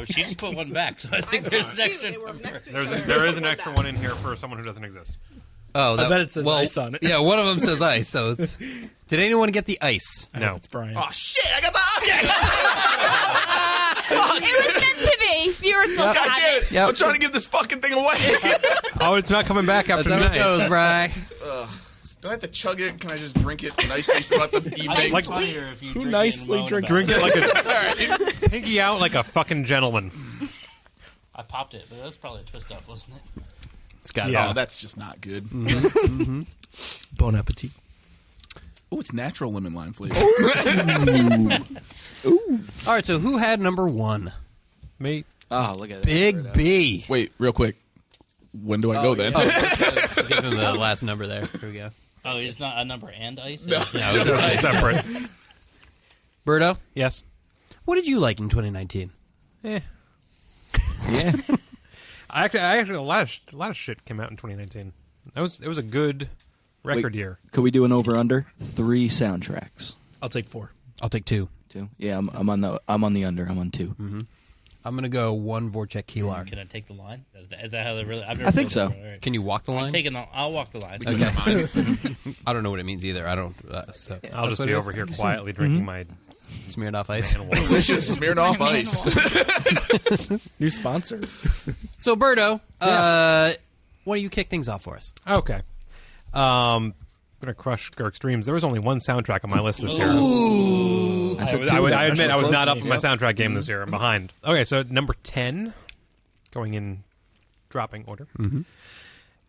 She just put one back, so I think there's an extra number. There is an extra one in here for someone who doesn't exist. Oh, I bet it says ice on it. Yeah, one of them says ice. So it's. Did anyone get the ice? I hope it's Brian. Oh shit! I got the object. It was meant to be. Viewers will God have damn it. it! Yep. I'm trying to give this fucking thing away. Oh, it's not coming back after That's how it tonight. goes, Bri. Do I have to chug it? Can I just drink it nicely throughout the evening? Like funnier if you Who drink nicely it and drinks moan Drink about it like a pinky out like a fucking gentleman. I popped it, but that was probably a twist off, wasn't it? It's got Yeah. Oh, that's just not good. Bon appetit. Oh, it's natural lemon lime flavor. All right, so who had number one? Me. Oh, look at that. Big B. Wait, real quick. When do I go then? Oh, give him the last number there. Here we go. Oh, it's not a number and ice? No. Yeah, it was ice. Separate. Berto, Yes. what did you like in 2019? Yeah. Yeah. I actually a lot of shit came out in 2019. It was a good record year. Could we do an over/under? 3 soundtracks. I'll take 4. I'll take 2. 2. Yeah, I'm on the under. I'm on 2. I'm gonna go 1 Voracek Keelar. Can I take the line? Is that how they really? I've never I think filled so. it. All right. Can you walk the line? I'll walk the line. Okay. I don't know what it means either. I don't. So I'll just be over here quietly drinking my Smirnoff Ice. Delicious Smirnoff Ice. New sponsor. So Berto, why don't you kick things off for us? Okay. I'm gonna crush Girk's dreams. There was only one soundtrack on my list this year. I admit I was not up in my soundtrack game this year. I'm behind. Okay, so number 10, going in dropping order.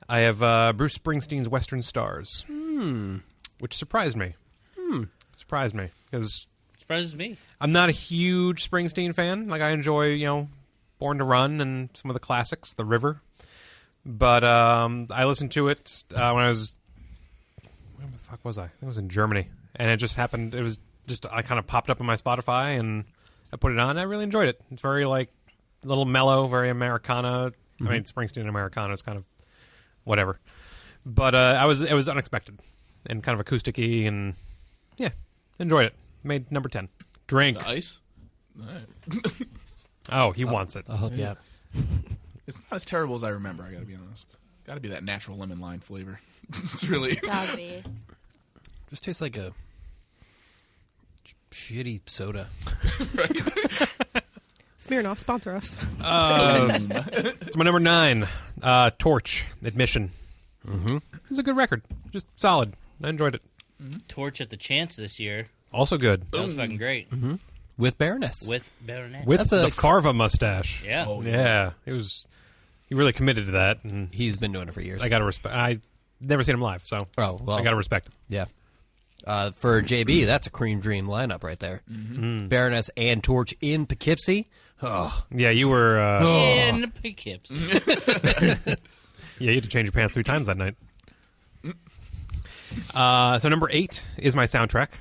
I have Bruce Springsteen's Western Stars, which surprised me. Surprised me because Surprises me. I'm not a huge Springsteen fan. Like I enjoy, Born to Run and some of the classics, The River. But I listened to it when I was. Where the fuck was I? I think it was in Germany, and it just happened. It was just I kind of popped up on my Spotify, and I put it on. And I really enjoyed it. It's very a little mellow, very Americana. I mean, Springsteen and Americana is kind of whatever. But it was unexpected and kind of acousticy, and yeah, enjoyed it. Made number 10. Drink. The ice? All right. Oh, he wants it. I'll help you out. It's not as terrible as I remember, I gotta be honest. Gotta be that natural lemon lime flavor. It's really... Gotta be. Just tastes like a shitty soda. Smirnoff, sponsor us. It's my number 9. Torch. Admission. It's a good record. Just solid. I enjoyed it. Torch at the Chance this year. Also good. That was fucking great. With Baroness. With Baroness. With That's the a- Farva mustache. Yeah. Oh, Yeah. He really committed to that, and He's been doing it for years. I got to respect. I never seen him live, so Oh, well. I got to respect him. Yeah. For JB, that's a cream dream lineup right there. Baroness and Torch in Poughkeepsie. Oh, Yeah, you were. In Poughkeepsie. Yeah, you had to change your pants 3 times that night. So number 8 is my soundtrack.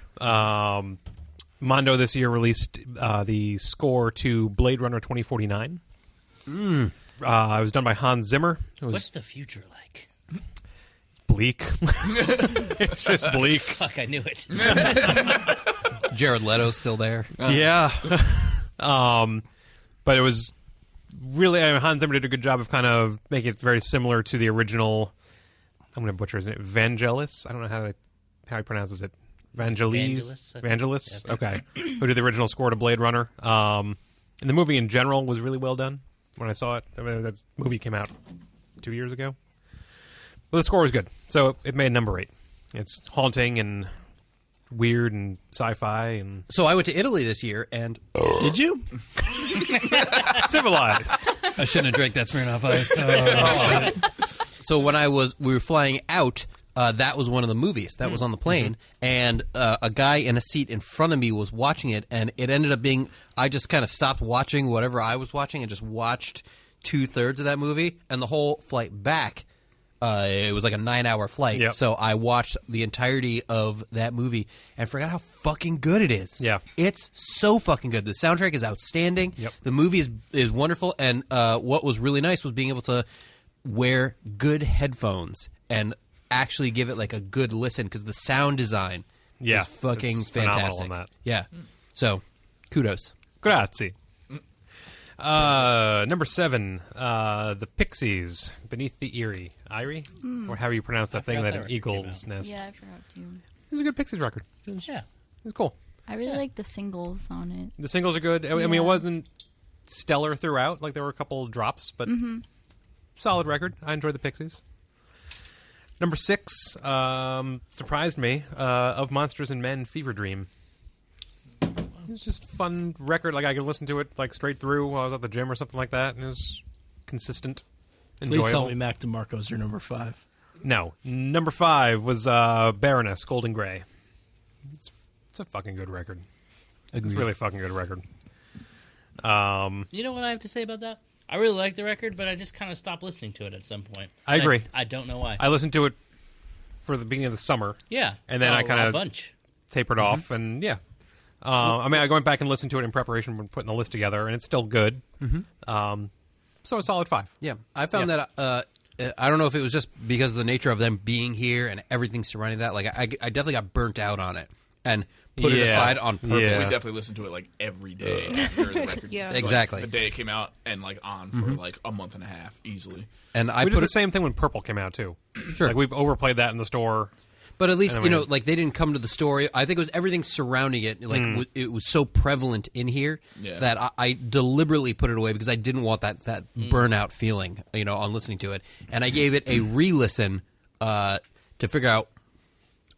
Mondo this year released the score to Blade Runner 2049. It was done by Hans Zimmer. It was What's the future like? bleak. It's just bleak. Fuck, I knew it. Jared Leto's still there. Yeah. But it was really Hans Zimmer did a good job of kind of making it very similar to the original. I'm going to butcher his name. Vangelis. I don't know how he pronounces it. Vangelis, I think. Vangelis. Yeah, I Okay. Who did the original score to Blade Runner? And the movie in general was really well done. When I saw it, that movie came out 2 years ago. But the score was good, so it made number 8. It's haunting and weird and sci-fi and So I went to Italy this year, and Did you? civilized. I shouldn't have drank that Smirnoff Ice. So when we were flying out, that was one of the movies that was on the plane, and a guy in a seat in front of me was watching it, and it ended up being I just kind of stopped watching whatever I was watching and just watched 2/3 of that movie, and the whole flight back it was like a 9-hour flight. Yep. So I watched the entirety of that movie and forgot how fucking good it is. Yeah. It's so fucking good. The soundtrack is outstanding. Yep. The movie is wonderful. And what was really nice was being able to wear good headphones and actually give it like a good listen because the sound design is fucking it's phenomenal fantastic. on that. Yeah. So, kudos. Grazie. Number 7, the Pixies, Beneath the Eyrie. Eyrie? Or how you pronounce that thing forgot that that an record eagle's came nest. Yeah, I forgot to. It was a good Pixies record. It Yeah. was cool. I really like the singles on it. The singles are good. I mean, Yeah. it wasn't stellar throughout. Like, there were a couple drops, but solid record. I enjoyed the Pixies. Number 6, surprised me, Of Monsters and Men, Fever Dream. It's just a fun record. Like, I could listen to it, like, straight through while I was at the gym or something like that, and it was consistent, enjoyable. Please tell me Mac DeMarco's your number 5. No. Number 5 was Baroness, Golden Grey. It's a fucking good record. It's a really fucking good record. You know what I have to say about that? I really like the record, but I just kind of stopped listening to it at some point. I agree. I don't know why. I listened to it for the beginning of the summer. Yeah. And then I kind a of bunch. tapered off, and yeah. I mean, I went back and listened to it in preparation when putting the list together, and it's still good. So a solid 5. Yeah, I found that I don't know if it was just because of the nature of them being here and everything surrounding that. Like, I definitely got burnt out on it and put it aside on purpose. Yeah. We definitely listened to it like every day after the record. Yeah. Like, Exactly. the day it came out and like on for like a month and a half easily. And I We did put the it, same thing when Purple came out, too. Sure. Like, we overplayed that in the store. but at least And I mean- like they didn't come to the story. I think it was everything surrounding it. Like it was so prevalent in here that I deliberately put it away because I didn't want that burnout feeling, on listening to it. And I gave it a re-listen to figure out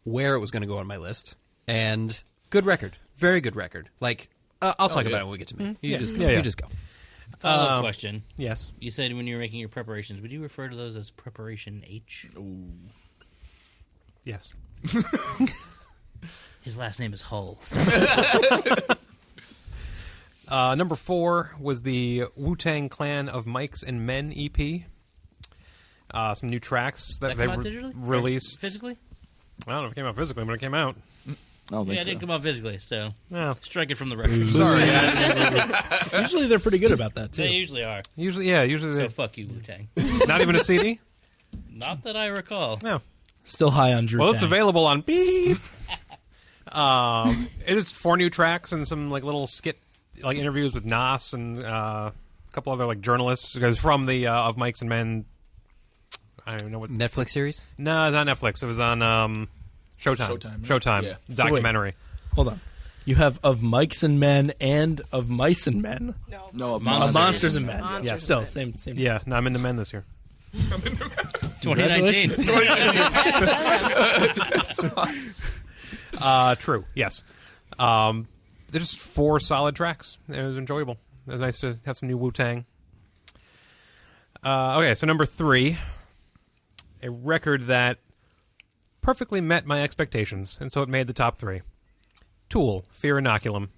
where it was going to go on my list. And good record, very good record. Like I'll talk about it when we get to me. You just go. Follow-up question. Yes. You said when you were making your preparations, would you refer to those as Preparation H? Ooh. Yes. His last name is Hull. Number 4 was the Wu-Tang Clan of Mics and Men EP. Some new tracks that they come out digitally? released. Physically? I don't know if it came out physically, but it came out. I don't Yeah, think it so. didn't come out physically, so No. strike it from the record. Sorry, guys. Usually they're pretty good about that, too. They usually are. Usually So they fuck you, Wu-Tang. not even a CD. Not that I recall. No. Still high on Drew Well, it's Tang. available on Beep. It is 4 new tracks and some like little skit, like interviews with Nas and a couple other like journalists. It goes from the Of Mics and Men. I don't even know what Netflix series. No, it's on Netflix. It was on Showtime. Showtime, yeah. Documentary. Hold on. You have Of Mics and Men and Of Mice and Men. No, of Monsters. Of Monsters and Men. Monsters Yeah, and still, Men. same. Yeah, no, I'm into men this year. 2019. True. Yes. There's just 4 solid tracks. It was enjoyable. It was nice to have some new Wu-Tang. Okay, so number 3, a record that perfectly met my expectations, and so it made the top 3. Tool, Fear Inoculum.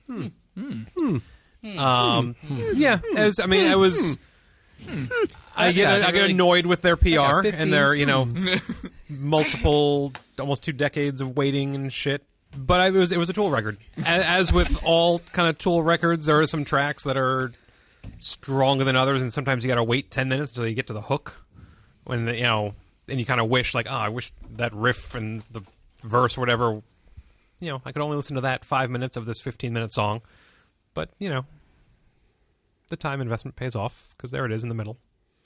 Yeah, I was. I get annoyed with their PR and their multiple, almost 2 decades of waiting and shit. But it was a Tool record. As with all kind of Tool records, there are some tracks that are stronger than others, and sometimes you got to wait 10 minutes until you get to the hook. When and you kind of wish I wish that riff and the verse or whatever. I could only listen to that 5 minutes of this 15-minute song. But the time investment pays off because there it is in the middle.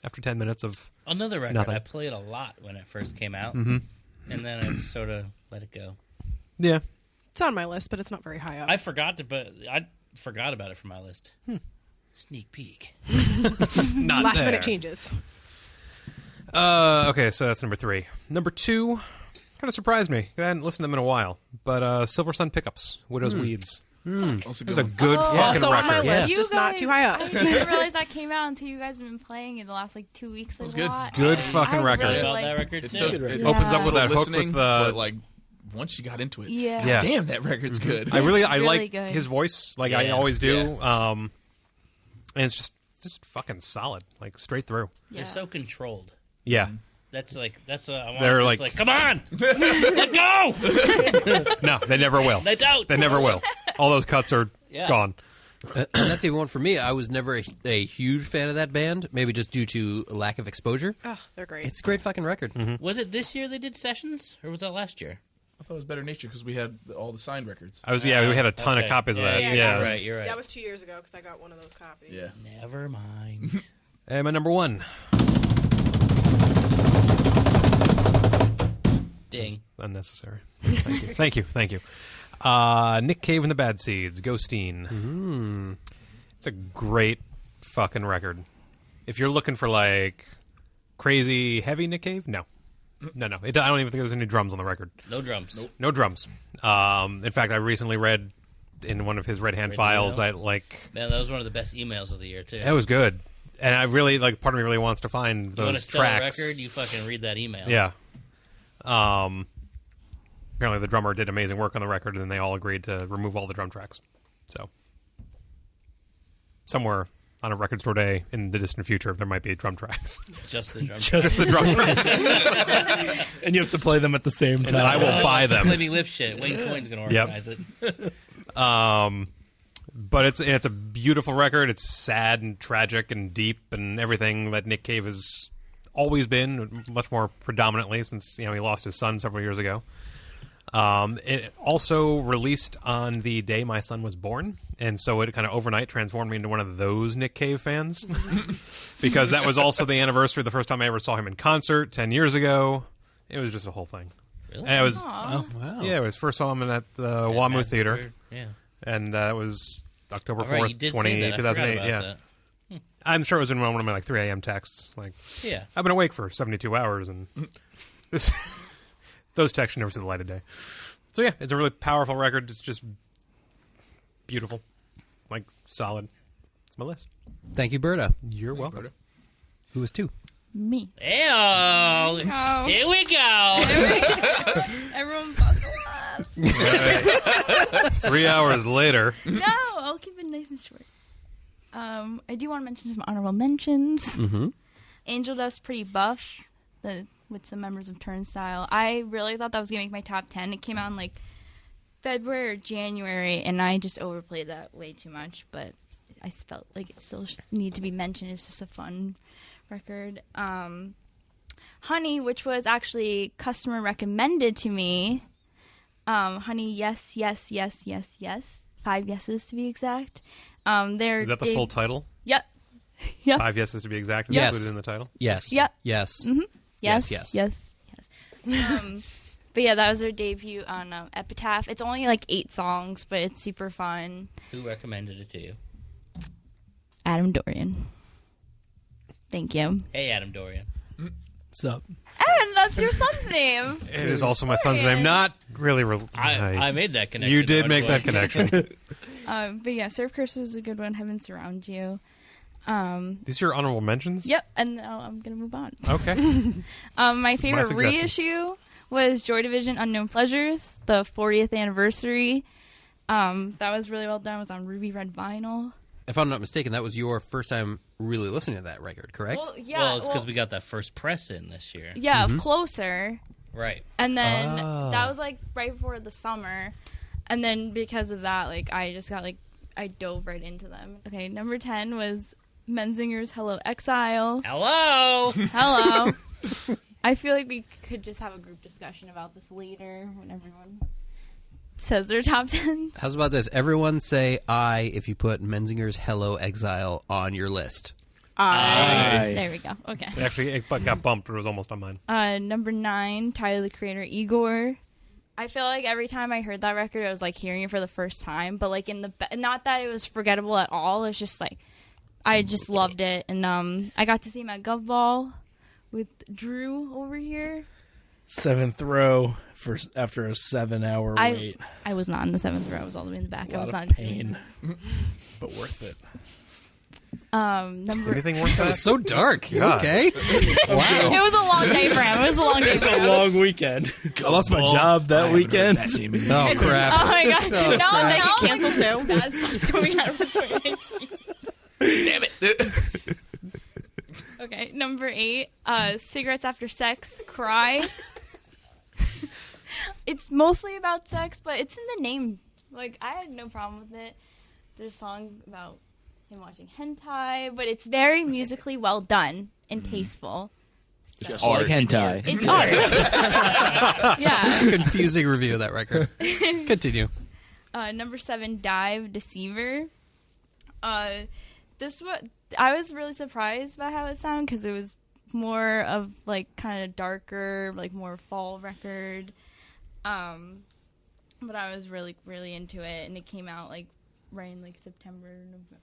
After 10 minutes of Another record nothing. I played a lot when it first came out, and then I just sort of let it go. Yeah. It's on my list, but it's not very high up. I forgot about it from my list. Sneak peek. Not Last there. minute changes. Okay, so that's number 3. Number 2 kind of surprised me. I hadn't listened to them in a while. But Silversun Pickups, Widow's Weeds. That's a It good was a one. good fucking Also on my record. list, You just not guys- too high up. I didn't realize that came out until you guys have been playing in the last 2 weeks. was a good. lot. Good I fucking record. really About like- that record It too. took- Good record. it Opens up with that hook listening, with but like once you got into it, Yeah. damn, that record's good. I Really like good. his voice, like I Yeah. always do. Yeah. And it's just fucking solid, like straight through. They're so controlled. Yeah. That's what I want. They're It's like- come on, let go. No, they never will. They don't. They never will. All those cuts are Yeah. gone. And that's even one for me. I was never a huge fan of that band, maybe just due to lack of exposure. Oh, they're great. It's a great fucking record. Was it this year they did sessions, or was that last year? I thought it was Better Nature because we had all the signed records. We had a ton of Okay. copies of that. Yeah, Yeah. you're right. You're right. That was 2 years ago because I got one of those copies. Yeah. Never mind. And my number one. Ding. Unnecessary. Thank you. Thank you. Nick Cave and the Bad Seeds, Ghosteen. It's a great fucking record. If you're looking for like crazy heavy Nick Cave, no. I don't even think there's any drums on the record. No drums. Nope. No drums. In fact, I recently read in one of his Red Hand files that like Man, that was one of the best emails of the year too. that was good. And I really part of me really wants to find You want to those sell a tracks. record? You fucking read that email. Yeah. Apparently the drummer did amazing work on the record, and then they all agreed to remove all the drum tracks. So, somewhere on a record store day in the distant future, there might be drum tracks. Just the drum. Just the drum tracks. And you have to play them at the same time. And I will buy them. Flaming Lip shit. Wayne Coyne's going to organize it. But it's a beautiful record. It's sad and tragic and deep and everything that Nick Cave has always been, much more predominantly since he lost his son several years ago. It also released on the day my son was born, and so it kind of overnight transformed me into one of those Nick Cave fans because that was also the anniversary of the first time I ever saw him in concert 10 years ago. It was just a whole thing. Really? And it was Wow. yeah, it was first saw him at the WAMU Madison Theater. Square. Yeah. And that was October All right, 4th, you did say that. I forgot 2008. about Yeah. that. I'm sure it was in one of my 3 a.m. texts. Like, Yeah. I've been awake for 72 hours, and this those texts should never see the light of day. So yeah, it's a really powerful record. It's just beautiful, solid. It's my list. Thank you, Berta. You're welcome. Who was two? Me. Ew. Oh. Here we go. Everyone buckle up. 3 hours later. No, I'll keep it nice and short. I do want to mention some honorable mentions. Mm-hmm. Angel Dust Pretty Buff with some members of Turnstile. I really thought that was going to make my top 10. It came out in February or January, and I just overplayed that way too much, but I felt like it still needed to be mentioned. It's just a fun record. Honey, which was actually customer recommended to me. Honey, yes, yes, yes, yes, yes. 5 yeses to be exact. Is that the full title? Yep. Yep. 5 yeses to be exact. Is Yes. included in the title? Yes. Yep. Yes. Mm-hmm. Yes. Yes, Yes. But yeah, that was their debut on Epitaph. It's only 8 songs, but it's super fun. Who recommended it to you? Adam Dorian. Thank you. Hey, Adam Dorian. What's up? And that's your son's name. It is also my son's name. Not really. I made that connection. You did though, make that connection. But yeah, Surf Curse was a good one. Heaven Surround You. These are your honorable mentions? Yep, and now I'm going to move on. Okay. My favorite suggestion. reissue was Joy Division Unknown Pleasures, the 40th anniversary. That was really well done. It was on ruby red vinyl. If I'm not mistaken, that was your first time really listening to that record, correct? Well, yeah. Well, it's because we got that first press in this year. Yeah, of Closer. Right. And then that was right before the summer. And then because of that, I just got I dove right into them. Okay, number 10 was Menzinger's Hello Exile. Hello. Hello. I feel like we could just have a group discussion about this later when everyone says their top 10. How's about this? Everyone say "I" if you put Menzinger's "Hello Exile" on your list. There we go. Okay. Actually, it got bumped, but it was almost on mine. Number 9, Tyler the Creator, Igor. I feel like every time I heard that record, I was hearing it for the first time. But not that it was forgettable at all. It's just I just loved it, and I got to see him at Gov Ball with Drew over here. 7th row after a 7-hour wait. I was not in the 7th row. I was all the way in the back. A I was lot of not pain, but worth it. Anything worth That that? was so dark. You okay? Wow. It was a long day for him. It was a long day for him. A long weekend. I lost my job that weekend. Oh crap! Oh my god! Oh, No, crap. They get canceled too. That's coming out of 2019. Damn it. Okay, number number 8, Cigarettes After Sex, Cry. It's mostly about sex, but it's in the name. Like, I had no problem with it. There's a song about him watching hentai, but it's very musically well done and tasteful. Just like hentai. It's art. Yeah. Confusing review of that record. Continue. Number 7, Dive, Deceiver. I was really surprised by how it sounded because it was more of like kind of darker, like more fall record. But I was really, really into it, and it came out like right in like September, November.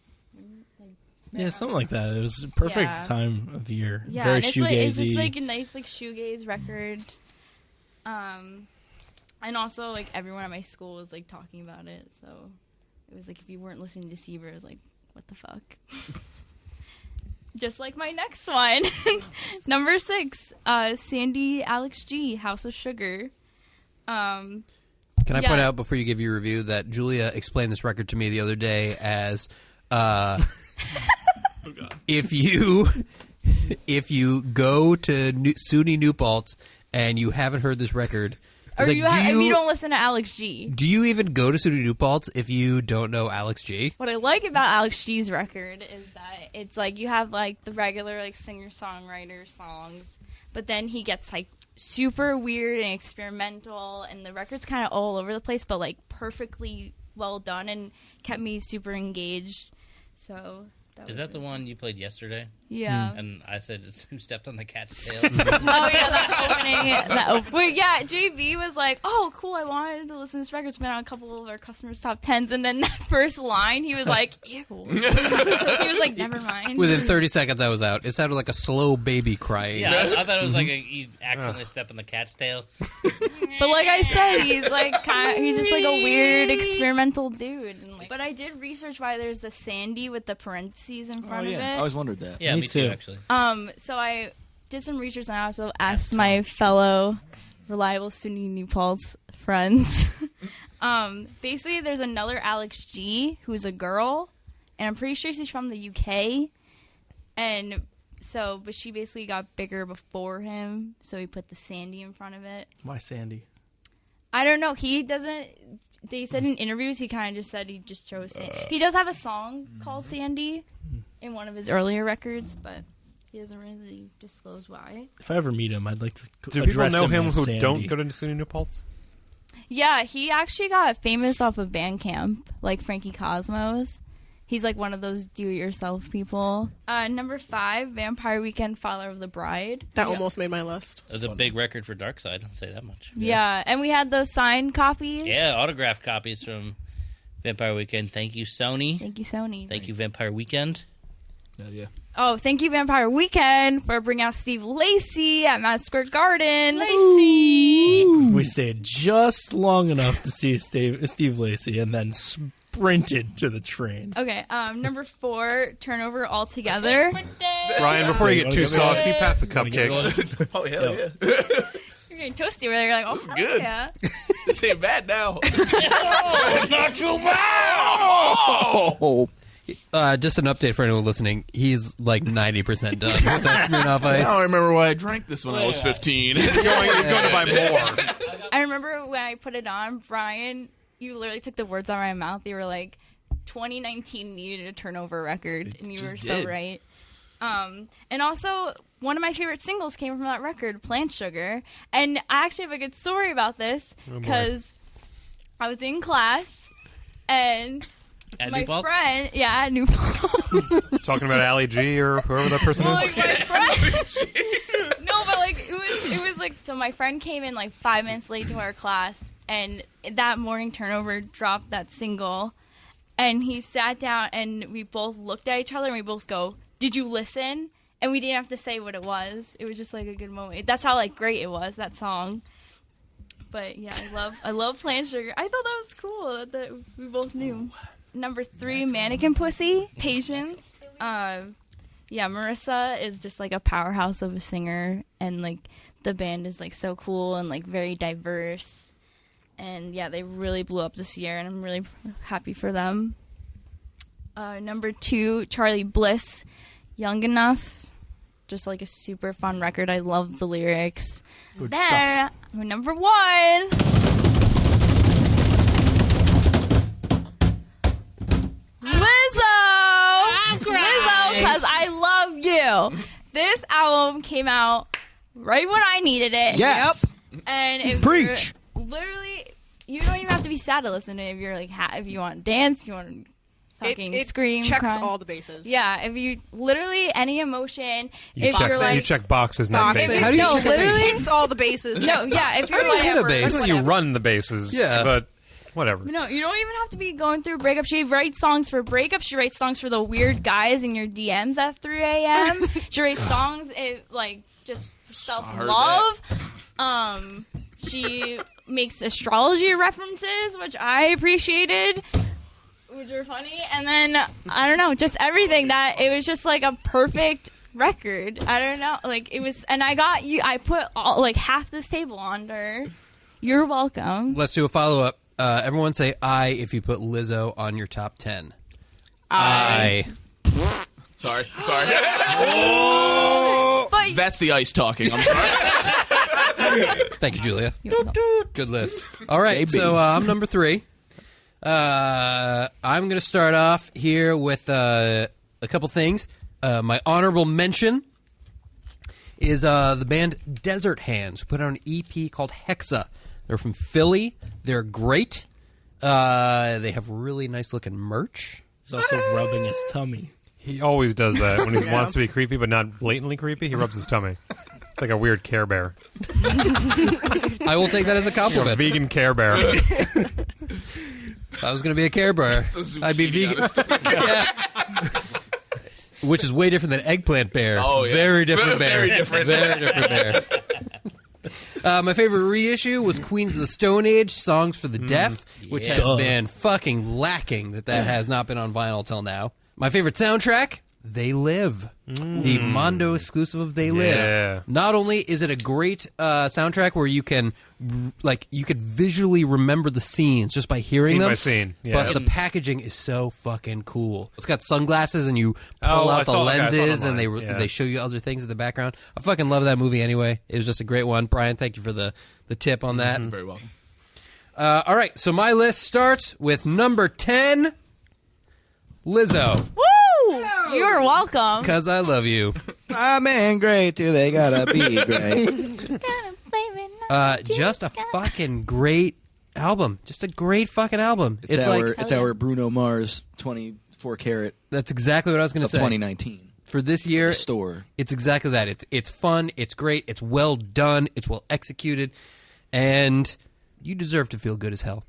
Yeah, something like that. It was a perfect time of year. Yeah, very and shoegazy. It's just like a nice like shoegaze record. And also like everyone at my school was like talking about it, so it was like if you weren't listening to Deceiver, it was like, what the fuck? Just like my next one. Number 6, Sandy Alex G, House of Sugar. Can I point out before you give your review that Julia explained this record to me the other day as if you go to SUNY New Paltz and you haven't heard this record, or like, if you don't listen to Alex G. Do you even go to SUNY New Paltz if you don't know Alex G? What I like about Alex G's record is that it's like you have like the regular like singer-songwriter songs, but then he gets like super weird and experimental, and the record's kind of all over the place, but like perfectly well done and kept me super engaged. So is that the one you played yesterday? Yeah. And I said, who stepped on the cat's tail? Oh yeah, that opening. Wait, yeah, JV was like, "Oh, cool! I wanted to listen to this record. It's been on a couple of our customers' top 10s." And then that first line, he was like, "Ew." He was like, "Never mind." Within 30 seconds, I was out. It sounded like a slow baby crying. Yeah, I thought it was like you accidentally step on the cat's tail. But like I said, he's like he's just like a weird experimental dude. And like, but I did research why there's the Sandy with the parentheses in front of it. I always wondered that. Yeah, me too, actually. So I did some research, and I also asked my fellow reliable SUNY New Paltz friends. Basically, there's another Alex G who's a girl, and I'm pretty sure she's from the UK. And so, but she basically got bigger before him, so he put the Sandy in front of it. Why Sandy? I don't know. He doesn't. They said in interviews he kind of just said he just chose Sandy. He does have a song called Sandy in one of his earlier records, but he doesn't really disclose why. If I ever meet him, I'd like to Do people address know him as who Sandy. don't go to SUNY New Paltz? Yeah, he actually got famous off of Bandcamp, like Frankie Cosmos. He's like one of those do-it-yourself people. Number 5, Vampire Weekend, Father of the Bride. That almost made my list. It was a big record for Darkside, I'll say that much. Yeah, and we had those signed copies. Yeah, autographed copies from Vampire Weekend. Thank you, Sony. Thank you, Sony. Thank you, Vampire Weekend. Yeah. Oh, thank you, Vampire Weekend, for bringing out Steve Lacy at Madison Square Garden. We stayed just long enough to see Steve Lacy and then sprinted to the train. Okay, number 4, Turnover Altogether. Ryan, before you get too sauce, can you pass the cupcakes? Oh, hell yeah. You're getting toasty over there. You're like, oh, hell Good. yeah. This ain't bad now. It's not too bad! Oh. Just an update for anyone listening. He's like 90% done with that Smirnoff Ice. Now I remember why I drank this when I was 15. He's going to buy more. I remember when I put it on, Brian, you literally took the words out of my mouth. You were like, 2019 needed a turnover record, and you were so right. And also, one of my favorite singles came from that record, Plant Sugar. And I actually have a good story about this, because I was in class, and At my New Paltz? friend, at New Paltz. Talking about Ali G or whoever that person Well, is? like, my friend, no, but like it was like, so my friend came in like 5 minutes late to our class, and that morning Turnover dropped that single, and he sat down and we both looked at each other and we both go, "Did you listen?" And we didn't have to say what it was. It was just like a good moment. That's how like great it was, that song. But yeah, I love Plant Sugar. I thought that was cool that we both knew. Number 3, Mannequin Pussy, Patience. Yeah, Marissa is just like a powerhouse of a singer, and like the band is like so cool and like very diverse. And yeah, they really blew up this year, and I'm really happy for them. Number 2, Charlie Bliss, Young Enough. just like a super fun record. I love the lyrics. Good Then, number 1. Lizzo, because I love you. This album came out right when I needed it. Yes. And if Preach. Literally, you don't even have to be sad to listen to it. If you're like, if you want to dance, you want to fucking it scream, checks cry. all the bases. Yeah, if you literally any emotion, You if check, you're like, you check boxes, not Boxes. bases. How do you no, check literally, Hits all the bases. no, checks yeah, boxes. if you're do you hit a like, base? I know you run the bases, Yeah. but whatever. no, you don't even have to be going through breakups. She writes songs for breakups. She writes songs for the weird guys in your DMs at 3 a.m. She writes songs like just for self-love. She makes astrology references, which I appreciated, which were funny. And then I don't know, just everything that it was just like a perfect record. I don't know, like it was, and I put all, like half this table on her. You're welcome. Let's do a follow-up. Everyone say I if you put Lizzo on your top 10. I. Sorry. But That's the ice talking. I'm sorry. Thank you, Julia. You're welcome. Good list. All right, JB. so I'm number 3. I'm going to start off here with a couple things. My honorable mention is the band Desert Hands, who put out an EP called Hexa. They're from Philly. They're great. They have really nice-looking merch. He's also rubbing his tummy. He always does that when he wants to be creepy, but not blatantly creepy. He rubs his tummy. It's like a weird Care Bear. I will take that as a A compliment. vegan Care Bear. If I was going to be a Care Bear, I'd be vegan. Yeah. Which is way different than Eggplant Bear. Oh, yes. Very different bear. Very different. Very different bear. My favorite reissue was Queens of the Stone Age, Songs for the Deaf, which has been fucking lacking that has not been on vinyl till now. My favorite soundtrack, They Live. The Mondo exclusive of They Live. Yeah. Not only is it a great soundtrack where you can visually remember the scenes just by hearing Scene them, by scene, yeah. but the packaging is so fucking cool. It's got sunglasses and you pull Oh, I out the saw that. I saw it lenses and online. Yeah. they show you other things in the background. I fucking love that movie anyway. It was just a great one. Brian, thank you for the tip on that. Very welcome. All right, so my list starts with number 10, Lizzo. Woo! You're welcome. Because I love you. My man great too. They gotta be great. Just a fucking great album. Just a great fucking album. It's our Bruno Mars 24 karat That's exactly what I was going to of say. 2019 For this year, store. it's exactly that. It's fun. It's great. It's well done. It's well executed. And you deserve to feel good as hell.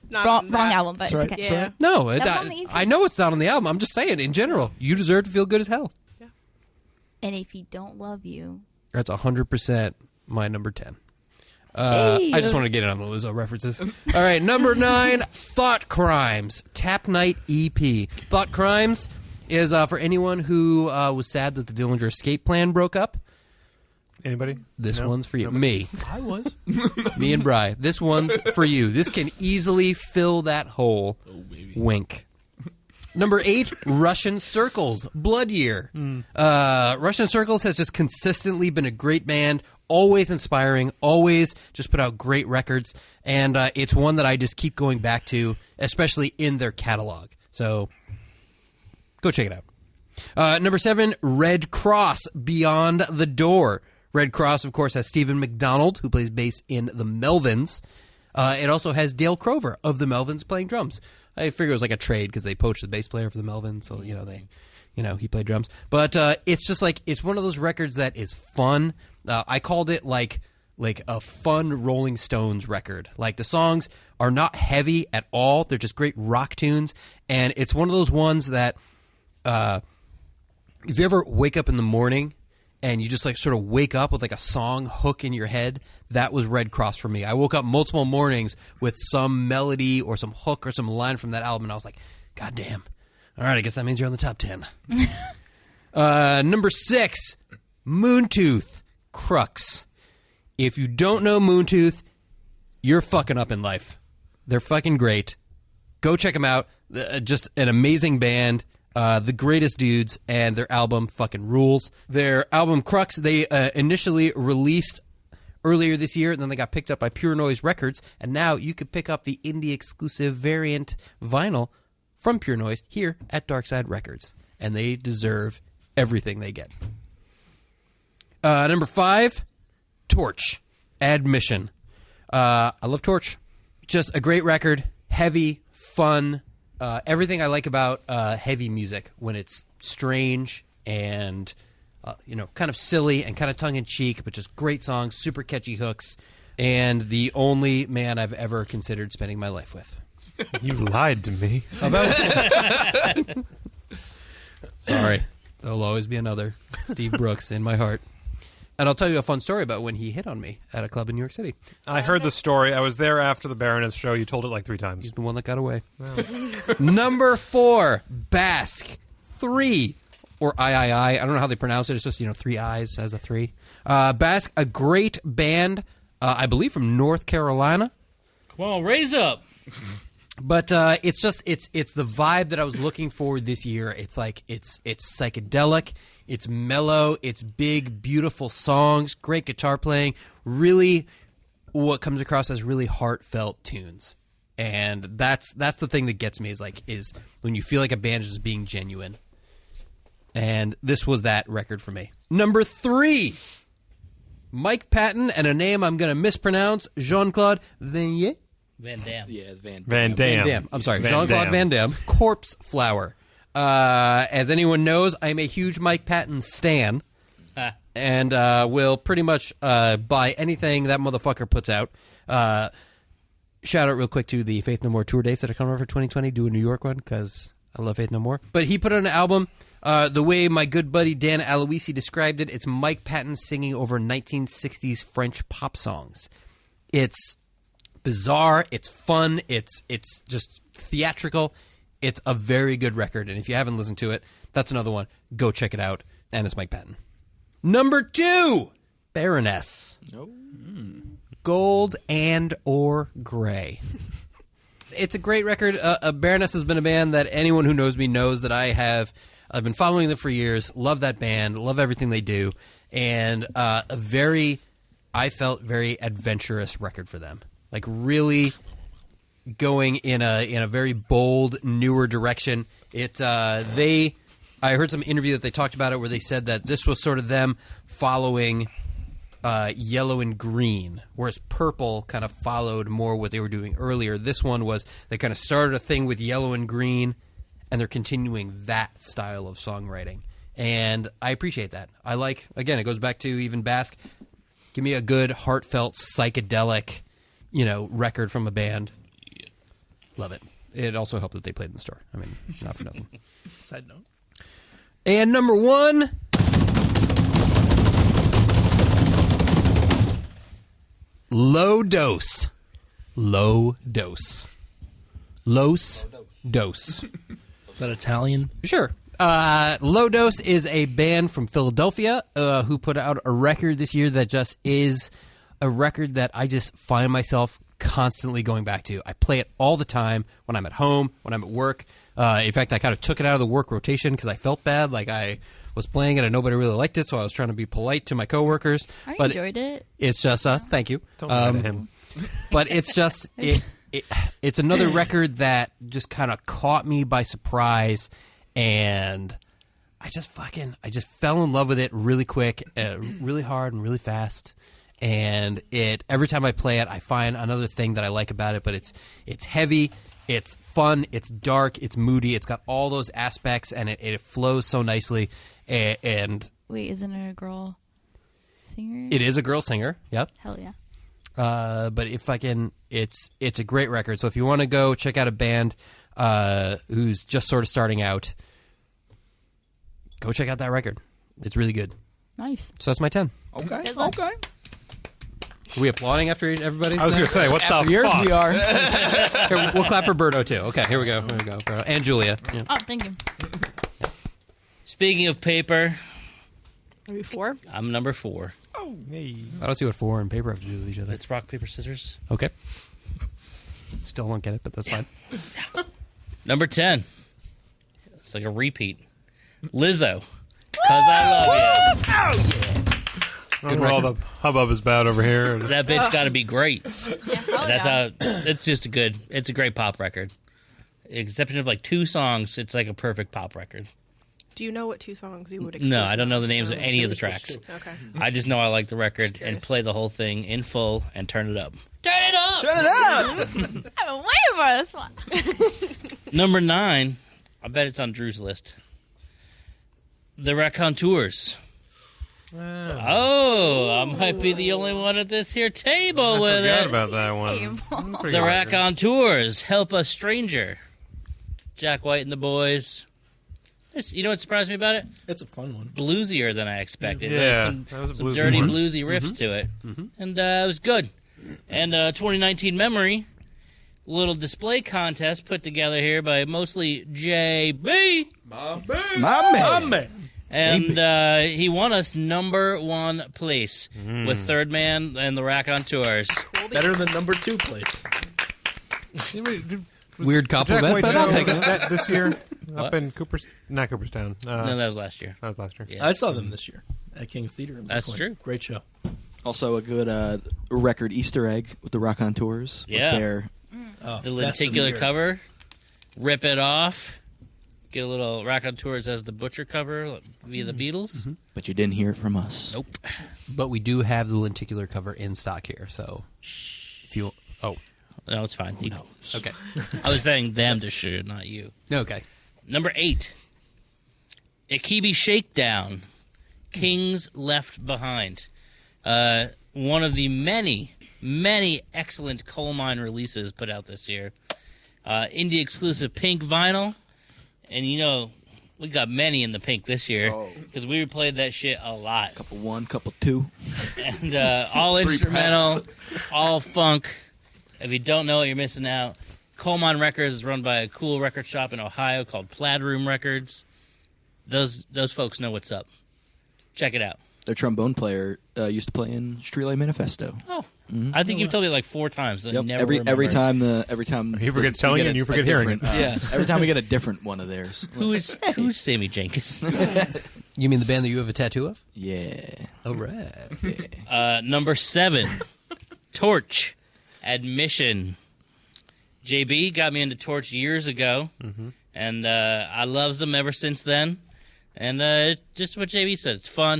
Not Wrong that. album, but That's it's right. okay. Yeah. No, That's on the EP. I know it's not on the album. I'm just saying, in general, you deserve to feel good as hell. And if he don't love you, That's 100% my number 10. Hey. I just want to get in on the Lizzo references. All right, number 9, Thought Crimes, Tap Night EP. Thought Crimes is for anyone who was sad that the Dillinger Escape Plan broke up. Anybody? This No? one's for you. Nobody? Me. I was. Me and Bri. This one's for you. This can easily fill that hole. Oh, baby. Wink. Number 8, Russian Circles, Blood Year. Russian Circles has just consistently been a great band, always inspiring, always just put out great records, and it's one that I just keep going back to, especially in their catalog. So go check it out. Number 7, Red Cross, Beyond the Door. Red Cross, of course, has Stephen McDonald, who plays bass in the Melvins. It also has Dale Crover of the Melvins playing drums. I figure it was like a trade because they poached the bass player for the Melvins, so he played drums. But it's just like it's one of those records that is fun. I called it like a fun Rolling Stones record. Like the songs are not heavy at all; they're just great rock tunes, and it's one of those ones that if you ever wake up in the morning and you just like sort of wake up with like a song hook in your head, that was Red Cross for me. I woke up multiple mornings with some melody or some hook or some line from that album, and I was like, God damn. All right, I guess that means you're on the top 10. Number 6, Moontooth, Crux. If you don't know Moontooth, you're fucking up in life. They're fucking great. Go check them out. Just an amazing band. The greatest dudes, and their album fucking rules. Their album Crux, they initially released earlier this year, and then they got picked up by Pure Noise Records, and now you can pick up the indie-exclusive variant vinyl from Pure Noise here at Darkside Records, and they deserve everything they get. Number 5, Torch, Admission. I love Torch. Just a great record, heavy, fun, everything I like about heavy music when it's strange and kind of silly and kind of tongue-in-cheek, but just great songs, super catchy hooks, and the only man I've ever considered spending my life with. You lied to me. Sorry. There'll always be another Steve Brooks in my heart. And I'll tell you a fun story about when he hit on me at a club in New York City. I heard the story. I was there after the Baroness show. You told it like 3 times. He's the one that got away. Wow. Number 4, Bask. 3, or I. I don't know how they pronounce it. It's just, 3 I's as a 3. Bask, a great band, I believe from North Carolina. Come on, raise up. But it's the vibe that I was looking for this year. It's like it's psychedelic, it's mellow, it's big, beautiful songs, great guitar playing, really what comes across as really heartfelt tunes. And that's the thing that gets me is when you feel like a band is just being genuine. And this was that record for me. Number 3, Mike Patton, and a name I'm going to mispronounce, Jean-Claude Van Damme. Yeah, it's Van Van Damme. I'm sorry, Van Jean-Claude Damme. Van Damme. Corpse Flower. As anyone knows, I'm a huge Mike Patton stan, and will pretty much buy anything that motherfucker puts out. Shout out real quick to the Faith No More tour dates that are coming over for 2020. Do a New York one, because I love Faith No More. But he put out an album. The way my good buddy Dan Aloisi described it, it's Mike Patton singing over 1960s French pop songs. It's bizarre, it's fun, it's just theatrical. It's a very good record, and if you haven't listened to it, that's another one. Go check it out, and it's Mike Patton. Number 2, Baroness. Gold and or Gray. It's a great record. Baroness has been a band that anyone who knows me knows that I've been following them for years. Love that band, love everything they do, and I felt very adventurous record for them. Like really going in a very bold, newer direction. I heard some interview that they talked about it where they said that this was sort of them following Yellow and Green, whereas Purple kind of followed more what they were doing earlier. This one was they kind of started a thing with Yellow and Green, and they're continuing that style of songwriting. And I appreciate that. I like, again, it goes back to even Bask. Give me a good, heartfelt, psychedelic record from a band. Love it. It also helped that they played in the store. I mean, not for nothing. Side note. And number 1, Low Dose. Low Dose. Los Dose. Is that Italian? Sure. Low Dose is a band from Philadelphia who put out a record this year that just is a record that I just find myself constantly going back to. I play it all the time when I'm at home, when I'm at work. In fact, I kind of took it out of the work rotation because I felt bad. Like I was playing it and nobody really liked it, so I was trying to be polite to my coworkers. I enjoyed it. It's just, thank you. Don't listen to him. But it's just, it's another record that just kind of caught me by surprise, and I just fell in love with it really quick, really hard and really fast. And every time I play it, I find another thing that I like about it. But it's heavy, it's fun, it's dark, it's moody, it's got all those aspects, and it flows so nicely. And wait, isn't it a girl singer? It is a girl singer. Yep. Hell yeah. But it's a great record. So if you want to go check out a band who's just sort of starting out, go check out that record. It's really good. Nice. So that's my 10. Okay. Good luck. Okay. Are we applauding after everybody's? I was going to say, what the After yours, fuck? we are. Here, we'll clap for Berto, too. Okay, here we go. Berto. And Julia. Yeah. Oh, thank you. Speaking of paper, Maybe 4. I'm number 4. Hey. I don't see what 4 and paper have to do with each other. It's rock, paper, scissors. Okay. Still don't get it, but that's fine. Number 10. It's like a repeat. Lizzo, 'Cause I Love You. I don't know all the hubbub is bad over here. That bitch got to be great. Yeah, That's how. It's just it's a great pop record. Exception of like 2 songs, it's like a perfect pop record. Do you know what 2 songs you would expect? No, I don't know the names of any of the tracks. Okay. I just know I like the record and play the whole thing in full and turn it up. Turn it up! Turn it up! I've been waiting for this one. Number 9, I bet it's on Drew's list. The Raconteurs. I might be the only one at this here table with forgot it. about that one. The Raconteurs, Help a Stranger. Jack White and the Boys. You know what surprised me about it? It's a fun one. Bluesier than I expected. Yeah, Like that was a some bluesy dirty one. bluesy riffs to it. And it was good. And 2019 memory, little display contest put together here by mostly JB. My man. And he won us number 1 place with Third Man and the Raconteurs. Better than number 2 place. Weird compliment, Jack White but I'll show take it. that this year What? up in not Cooperstown. No, that was last year. That was last year. Yeah. I saw them this year at King's Theater. In That's Brooklyn. true. Great show. Also a good record Easter egg with the Raconteurs. Yeah. Their Oh, The best of the lenticular year. cover, rip it off, get a little Raconteurs as the butcher cover via the Beatles. But you didn't hear it from us. Nope. But we do have the lenticular cover in stock here, so if you... Oh, No, it's fine. okay. I was saying them to shoot, not you. Okay. Number 8, Ikibi Shakedown, Kings Left Behind. One of the many excellent colemine releases put out this year. Indie exclusive pink vinyl. And you know, we got many in the pink this year because we played that shit a lot. Couple 1, couple 2. And all instrumental, all funk. If you don't know it, you're missing out. Colemine Records is run by a cool record shop in Ohio called Plaid Room Records. Those folks know what's up. Check it out. Their trombone player used to play in Streetlight Manifesto. Oh, I think you've told me like 4 times. That Yep. I never Every remember. time He forgets we telling get you and you forget hearing it. different, Yeah. Every time we get a different one of theirs. Who's Sammy Jenkins? You mean the band that you have a tattoo of? Yeah. All right. Number 7, Torch, Admission. JB got me into Torch years ago, and I loves them ever since then. And just what JB said, it's fun.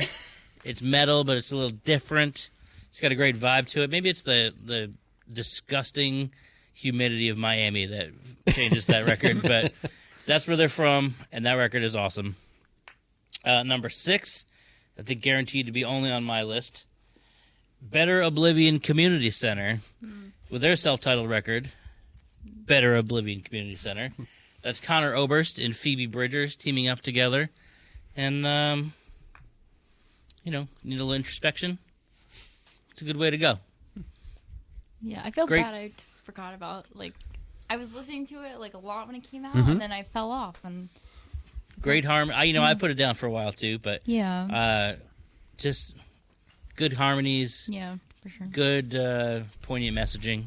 It's metal, but it's a little different. It's got a great vibe to it. Maybe it's the disgusting humidity of Miami that changes that record, but that's where they're from, and that record is awesome. Number 6, I think guaranteed to be only on my list, Better Oblivion Community Center, with their self-titled record, Better Oblivion Community Center. That's Connor Oberst and Phoebe Bridgers teaming up together. And, need a little introspection. It's a good way to go. Yeah, I feel Great. bad I forgot about, I was listening to it, a lot when it came out, and then I fell off, and... Great harmony. I put it down for a while, too, but... Yeah. Just good harmonies. Yeah, for sure. Good, poignant messaging.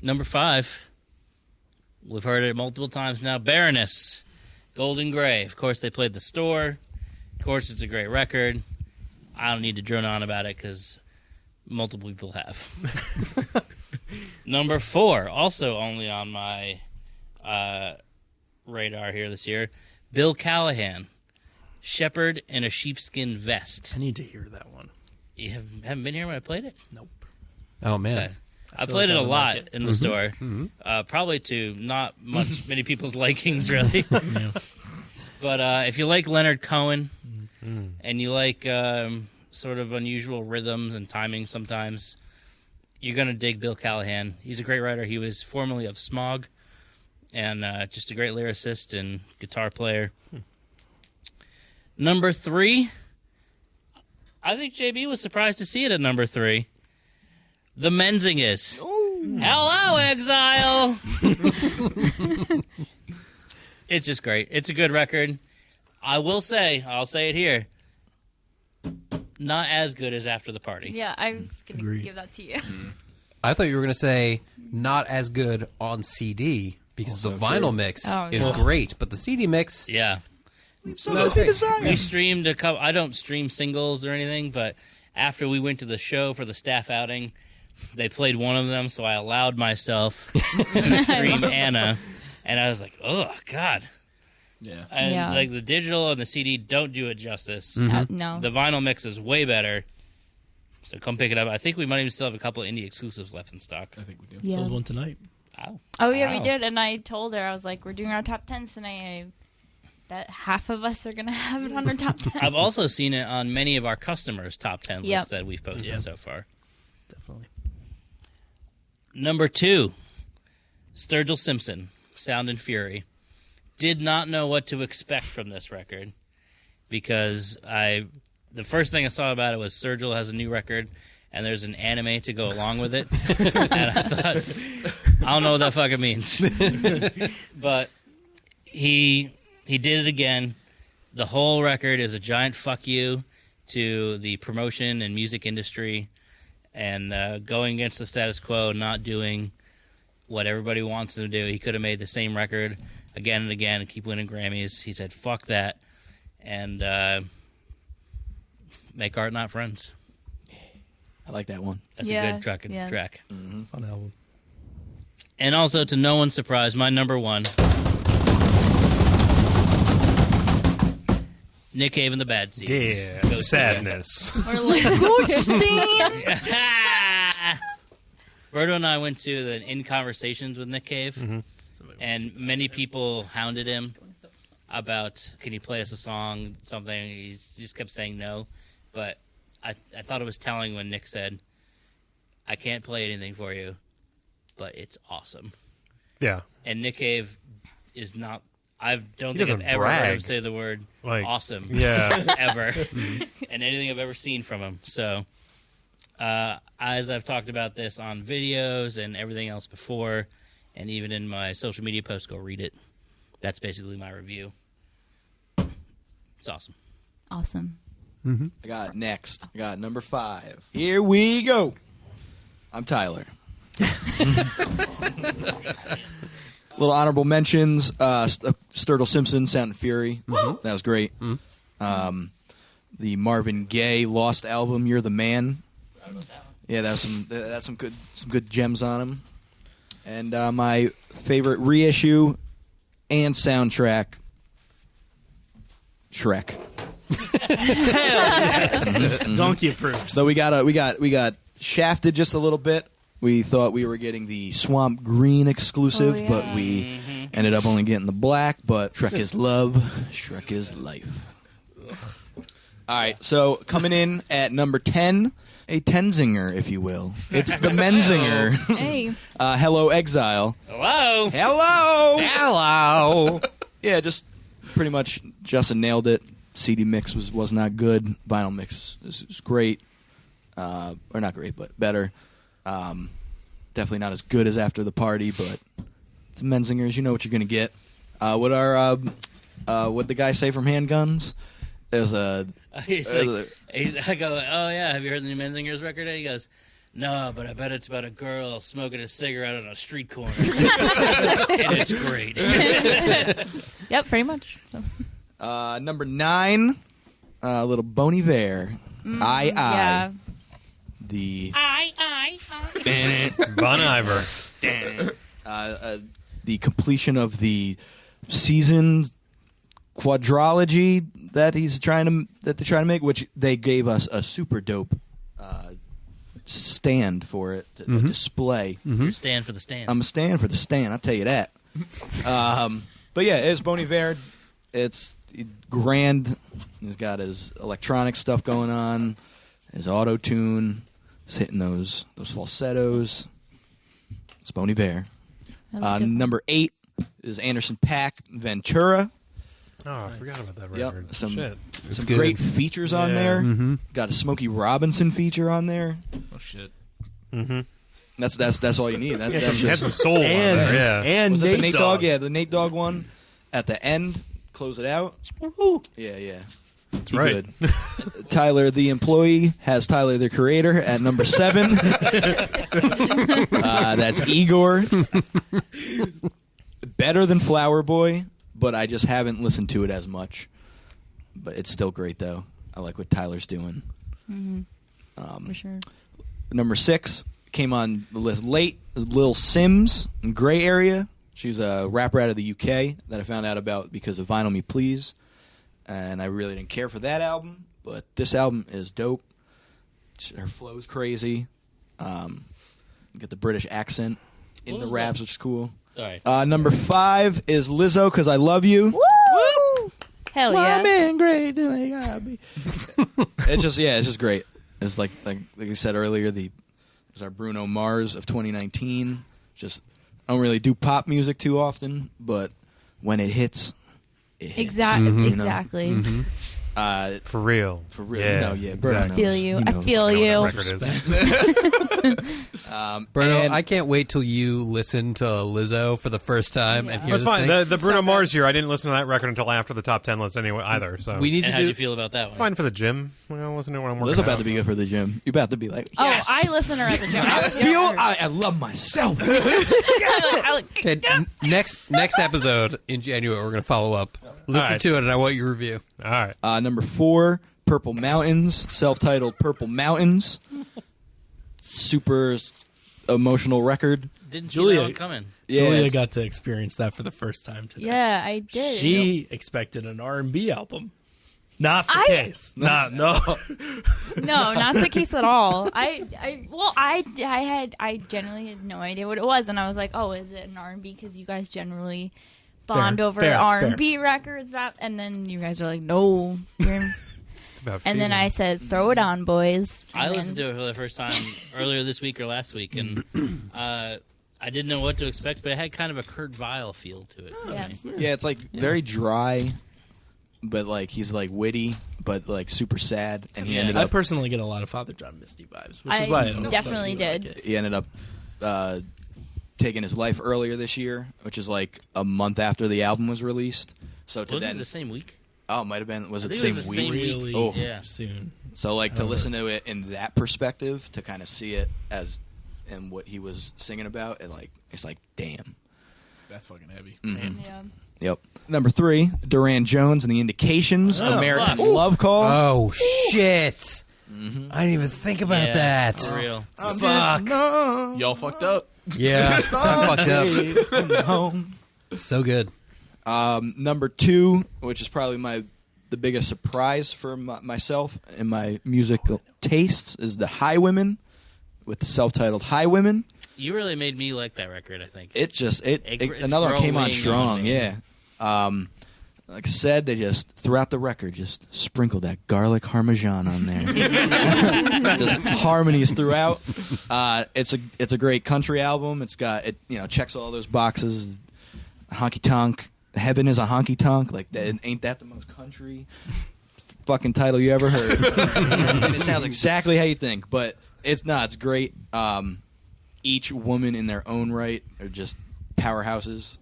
Number 5. We've heard it multiple times now. Baroness. Golden Gray. Of course, they played The Store. Of course, it's a great record. I don't need to drone on about it because multiple people have. Number 4. Also only on my radar here this year. Bill Callahan. Shepherd in a Sheepskin Vest. I need to hear that one. You haven't been here when I played it? Nope. Oh, man. Okay. I feel played like it I a would lot like it. in the store. Probably to not many people's likings, really. But if you like Leonard Cohen and you like sort of unusual rhythms and timing sometimes, you're going to dig Bill Callahan. He's a great writer. He was formerly of Smog and just a great lyricist and guitar player. Number 3, I think JB was surprised to see it at number 3. The Menzinges. Hello, Exile! It's just great. It's a good record. I'll say it here, not as good as After the Party. Yeah, I was going to give that to you. I thought you were going to say not as good on CD because the vinyl mix Oh, is no. great, but the CD mix, Yeah. not great. We streamed a couple. I don't stream singles or anything, but after we went to the show for the staff outing, they played one of them, so I allowed myself to stream Anna, and I was like, oh, God. Yeah. And Yeah. like the digital and the CD don't do it justice. No. The vinyl mix is way better. So come pick it up. I think we might even still have a couple of indie exclusives left in stock. I think we do. Yeah. Sold one tonight. Wow. Oh, yeah, we Wow. did. And I told her, I was like, we're doing our top 10s tonight. I bet half of us are going to have it on our top 10. I've also seen it on many of our customers' top 10 Yep. lists that we've posted so far. Definitely. Number 2, Sturgill Simpson, Sound and Fury. Did not know what to expect from this record because the first thing I saw about it was Sturgill has a new record and there's an anime to go along with it. And I thought, I don't know what that fucking means. But he did it again. The whole record is a giant fuck you to the promotion and music industry and going against the status quo, not doing what everybody wants him to do. He could have made the same record again and again and keep winning Grammys. He said, fuck that, and make art, not friends. I like that one. That's Yeah, a good track. yeah. Fun album. And also, to no one's surprise, my number 1, Nick Cave and the Bad Seeds. Yeah, Ghost sadness. We're like, Goldstein! Berto and I went to the In Conversations with Nick Cave, and many people hounded him about, can you play us a song, something. He just kept saying no. But I thought it was telling when Nick said, I can't play anything for you, but it's awesome. Yeah. And Nick Cave is not... I don't He think I've doesn't ever heard him brag. say the word Like, awesome yeah. ever in anything I've ever seen from him. So, as I've talked about this on videos and everything else before, and even in my social media posts, go read it. That's basically my review. It's awesome. Awesome. I got next. I got number 5. Here we go. I'm Tyler. Little honorable mentions. Sturgill Simpson, Sound and Fury. That was great. The Marvin Gaye Lost album, You're the Man. Yeah, that's some good gems on him. And my favorite reissue and soundtrack, Shrek. Donkey approves. So we got shafted just a little bit. We thought we were getting the Swamp Green exclusive, Oh, yeah. but we ended up only getting the black. But Shrek is love, Shrek is life. All right, so coming in at number 10, a Tenzinger, if you will. It's the Menzinger. Hey. Hello, Exile. Hello. Hello. Hello. Yeah, just pretty much Justin nailed it. CD mix was not good. Vinyl mix is great. Or not great, but better. Definitely not as good as After the Party, but it's Menzingers. You know what you're gonna get. What the guy say from Handguns? There's a. I go, oh yeah, have you heard the new Menzingers record? And he goes, no, but I bet it's about a girl smoking a cigarette on a street corner, and it's great. Yep, pretty much. So. Number 9, little Bon Iver. I. Yeah. The Bon Iver. the completion of the season quadrilogy that they're trying to make, which they gave us a super dope stand for it, a display. You're stand for the stand. I'm a stand for the stand, I'll tell you that. But yeah, it's Bon Iver. It's grand. He's got his electronic stuff going on, his auto tune. He's hitting those falsettos. It's Bon Iver. Number 8 is Anderson .Paak Ventura. Oh, I forgot about that Yep, record. some Shit. great features on there. Mm-hmm. Got a Smokey Robinson feature on there. Oh shit. Mm-hmm. That's all you need. That's Had just, some soul on there, yeah. And was it the Nate Nate Dogg. Dogg? Yeah, the Nate Dogg one at the end. Close it out. Woohoo. Yeah. That's right. Good. Tyler, the employee, has Tyler, the creator, at number 7. That's Igor. better than Flower Boy, but I just haven't listened to it as much. But it's still great, though. I like what Tyler's doing. For sure. Number 6 came on the list late. Lil Sims in Gray Area. She's a rapper out of the UK that I found out about because of Vinyl Me Please. And I really didn't care for that album, but this album is dope. Her flow's crazy. Get the British accent in the raps, which is cool. Sorry. Number 5 is Lizzo, Cause I Love You. Woo! Hell My yeah. man great, they gotta be. It's just great. It's like I said earlier, it's our Bruno Mars of 2019. Just I don't really do pop music too often, but when it hits, it hits. Exactly. Exactly. For real. For real. Yeah, No, yeah. Bruno I knows. feel you. He I knows. feel I know you. what that record is. Bruno, and- I can't wait till you listen to Lizzo for the first time and hear That's this fine. thing. The Bruno Mars year, I didn't listen to that record until after the top 10 list anyway either. So We need And to how'd do. you feel about that one? fine for the gym. Well, listen to it when I'm working This is about out. to be good for the gym. You're about to be like, Oh, yes. I listen to her at the gym. I love myself. Okay, next episode in January, we're going to follow up. Listen right. to it, and I want your review. All right. Number 4, Purple Mountains, self-titled Purple Mountains. Super emotional record. Didn't see Julia- that one coming. Yeah. Julia got to experience that for the first time today. Yeah, I did. She expected an R&B album. Not the I- case. No. No, not the case at all. I generally had no idea what it was, and I was like, "Oh, is it an R&B?" Because you guys generally bond Fair, over fair, R&B records, rap, and then you guys are like, "No." It's about And then I feelings. said, "Throw it on, boys." I And listened to it for the first time earlier this week or last week, and I didn't know what to expect, but it had kind of a Kurt Vile feel to it. Yeah. Yeah, it's like very dry, but like he's like witty, but like super sad, and he ended I up personally get a lot of Father John Misty vibes, which I is why I definitely did. Taking his life earlier this year, which is like a month after the album was released. So to Wasn't then, it the same week? oh, it might have been. Was it I the think same it was the week? same week. Really Oh. Yeah. soon. So like to listen to it in that perspective, to kind of see it as and what he was singing about, and like it's like damn. That's fucking heavy. Yeah. Yep. Number 3, Duran Jones and the Indications, American Love Call. Oh, shit. I didn't even think about Yeah, that. For real. Fuck. Y'all fucked up. Yeah, I fucked up. Home. So good. Number 2, which is probably the biggest surprise for myself and my musical tastes, is the Highwomen, with the self-titled Highwomen. You really made me like that record, I think. It just It's another one came on growing strong. on me. Yeah. Like I said, they just throughout the record just sprinkle that garlic parmesan on there. Just harmonies throughout. It's a great country album. It's got checks all those boxes. Honky tonk. Heaven is a honky tonk. Like that, ain't that the most country fucking title you ever heard? And it sounds exactly how you think, but it's not. It's great. Each woman in their own right are just powerhouses,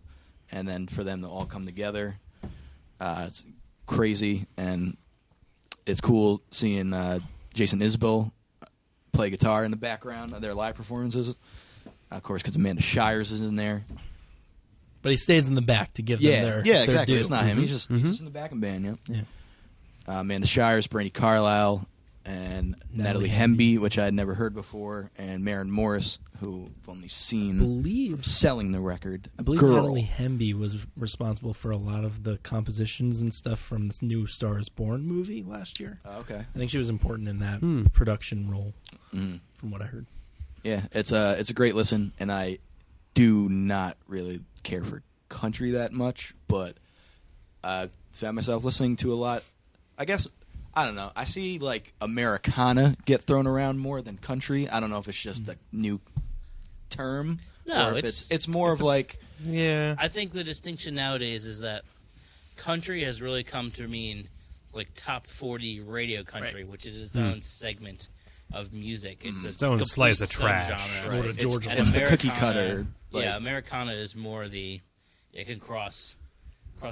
and then for them to all come together, it's crazy, and it's cool seeing Jason Isbell play guitar in the background of their live performances. Of course, because Amanda Shires is in there. But he stays in the back to give them their exactly. their due. It's not him. He's just in the backing band. Yeah. Amanda Shires, Brandy Carlisle, and Natalie Hemby, which I had never heard before, and Maren Morris, who I've only seen selling the record. I believe Girl. Natalie Hemby was responsible for a lot of the compositions and stuff from this new Star is Born movie last year. Oh, okay. I think she was important in that production role, from what I heard. Yeah, it's a great listen, and I do not really care for country that much, but I found myself listening to a lot. I guess, I don't know. I see like Americana get thrown around more than country. I don't know if it's just a new term, No, or if it's more of like, Yeah. I think the distinction nowadays is that country has really come to mean like top 40 radio country, which is its own segment of music. It's Its own slice of complete trash. subgenre. Right. Florida Georgia. And It's the cookie Americana- cutter. Like, Yeah, Americana is more it can cross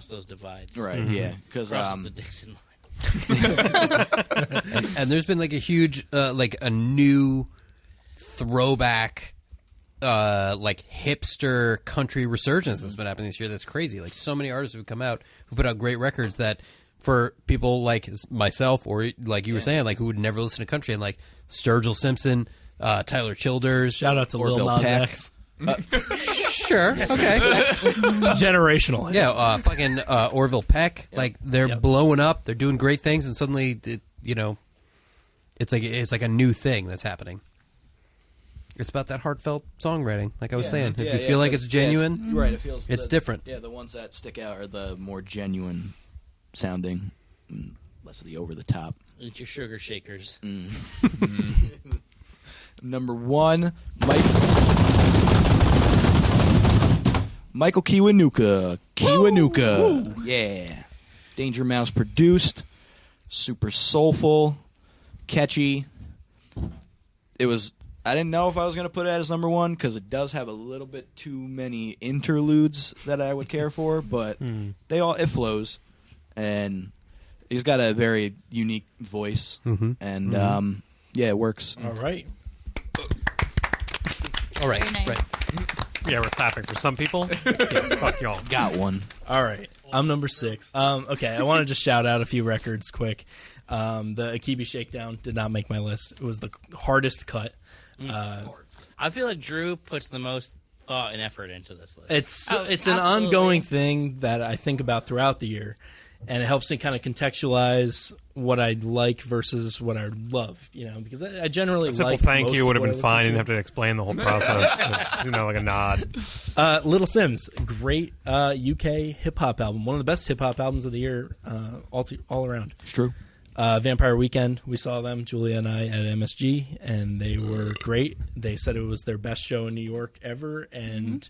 those divides. right. Yeah, because Crosses the Dixon line. And there's been like a huge, like a new throwback like hipster country resurgence that's been happening this year. That's crazy. Like so many artists have come out who put out great records that for people like myself or like you were saying, like who would never listen to country, and like Sturgill Simpson, Tyler Childers, Shout out to Lil Nas X. Sure, okay, Generational. yeah, fucking Orville Peck. Like they're blowing up, they're doing great things, and suddenly, it's like a new thing that's happening. It's about that heartfelt songwriting, like I was saying. If you feel like it's genuine, right? It feels it's different. Yeah, the ones that stick out are the more genuine sounding, less of the over the top. It's your sugar shakers. Number 1, Michael Kiwanuka. Yeah. Danger Mouse produced. Super soulful. Catchy. I didn't know if I was going to put it as number 1 because it does have a little bit too many interludes that I would care for, but it flows. And he's got a very unique voice. And it works. All right. All right, Very nice. right. Yeah, we're clapping for some people. Yeah, fuck y'all. Got one. All right. I'm number 6. Okay, I want to just shout out a few records quick. The Akibi Shakedown did not make my list. It was the hardest cut. I feel like Drew puts the most thought and effort into this list. It's an absolutely. ongoing thing that I think about throughout the year, and it helps me kind of contextualize what I like versus what I love, because I generally A simple like thank most you would of have what been I fine. listen You didn't have to explain the whole process. It's, like a nod. Little Sims, great UK hip-hop album. One of the best hip-hop albums of the year all around. It's true. Vampire Weekend, we saw them, Julia and I, at MSG, and they were great. They said it was their best show in New York ever, and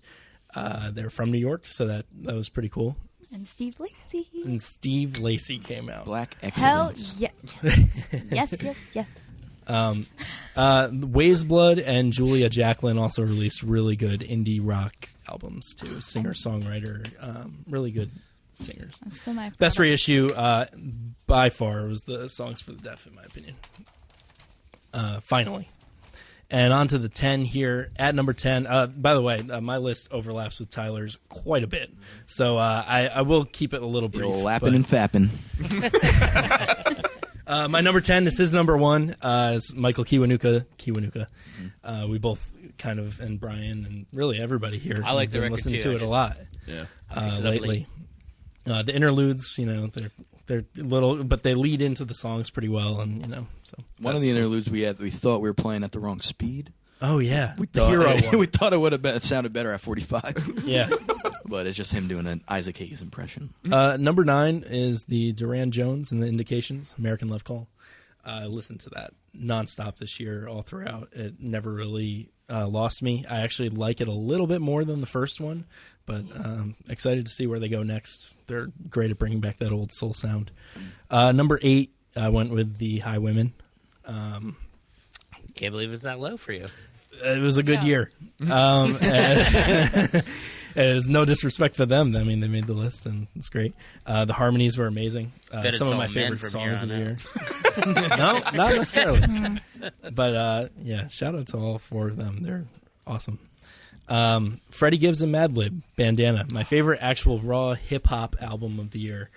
they're from New York, so that was pretty cool. And Steve Lacy. And Steve Lacy came out. Black Hell excellence. yes. yes. Waze Blood and Julia Jacqueline also released really good indie rock albums too. Singer-songwriter, really good singers. So my Best reissue by far was the Songs for the Deaf, in my opinion. Finally. And on to the 10 here. At number 10, by the way, my list overlaps with Tyler's quite a bit. So I will keep it a little brief. Lapping and fapping. My number 10 is his number 1. Is Michael Kiwanuka. We both kind of, and Brian, and really everybody here. I like the record listening too, to it a lot lately. The interludes, they're little, but they lead into the songs pretty well, and so One of the interludes we thought we were playing at the wrong speed. Oh yeah, We the thought, hero one. we thought it would have sounded better at 45. Yeah. But it's just him doing an Isaac Hayes impression. Number 9 is the Duran Jones and the Indications, American Love Call. I listened to that nonstop this year, all throughout. It never really lost me. I actually like it a little bit more than the first one, but excited to see where they go next. They're great at bringing back that old soul sound. Number 8, I went with the Highwomen. Can't believe it's that low for you. It was a good year. And it was no disrespect for them. I mean, they made the list, and it's great. The harmonies were amazing. Some of my favorite songs of the year. No, not necessarily. But, shout out to all 4 of them. They're awesome. Freddie Gibbs and Madlib, Bandana. My favorite actual raw hip-hop album of the year.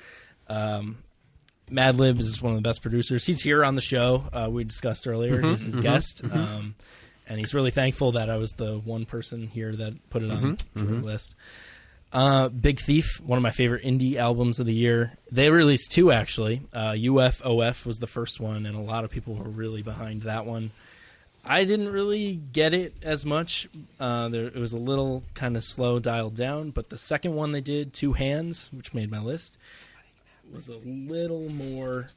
Madlib is one of the best producers. He's here on the show. We discussed earlier. He's his guest. And he's really thankful that I was the one person here that put it on the list. Big Thief, one of my favorite indie albums of the year. They released 2, actually. UFOF was the first one, and a lot of people were really behind that one. I didn't really get it as much. It was a little kind of slow, dialed down. But the second one they did, 2 Hands, which made my list, was a little more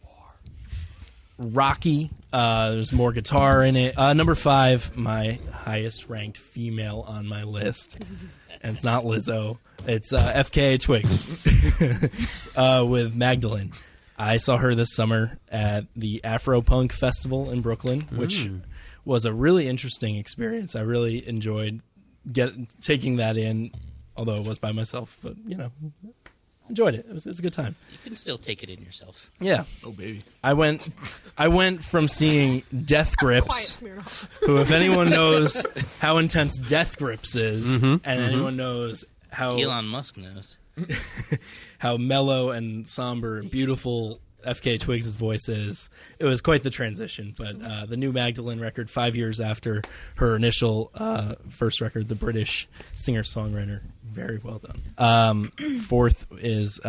rocky. There's more guitar in it. Number 5, my highest ranked female on my list, and it's not Lizzo. It's Fka Twigs with Magdalene. I saw her this summer at the Afropunk Festival in Brooklyn, which was a really interesting experience. I really enjoyed taking that in, although it was by myself. But enjoyed it. It was a good time. You can still take it in yourself. Yeah. Oh, baby. I went from seeing Death Quiet, Grips, Smirnoff. who, if anyone knows how intense Death Grips is, and anyone knows how Elon Musk knows. how mellow and somber and beautiful Fka Twigs' voice is, it was quite the transition. But the new Magdalene record, 5 years after her initial first record, the British singer-songwriter, very well done. Fourth is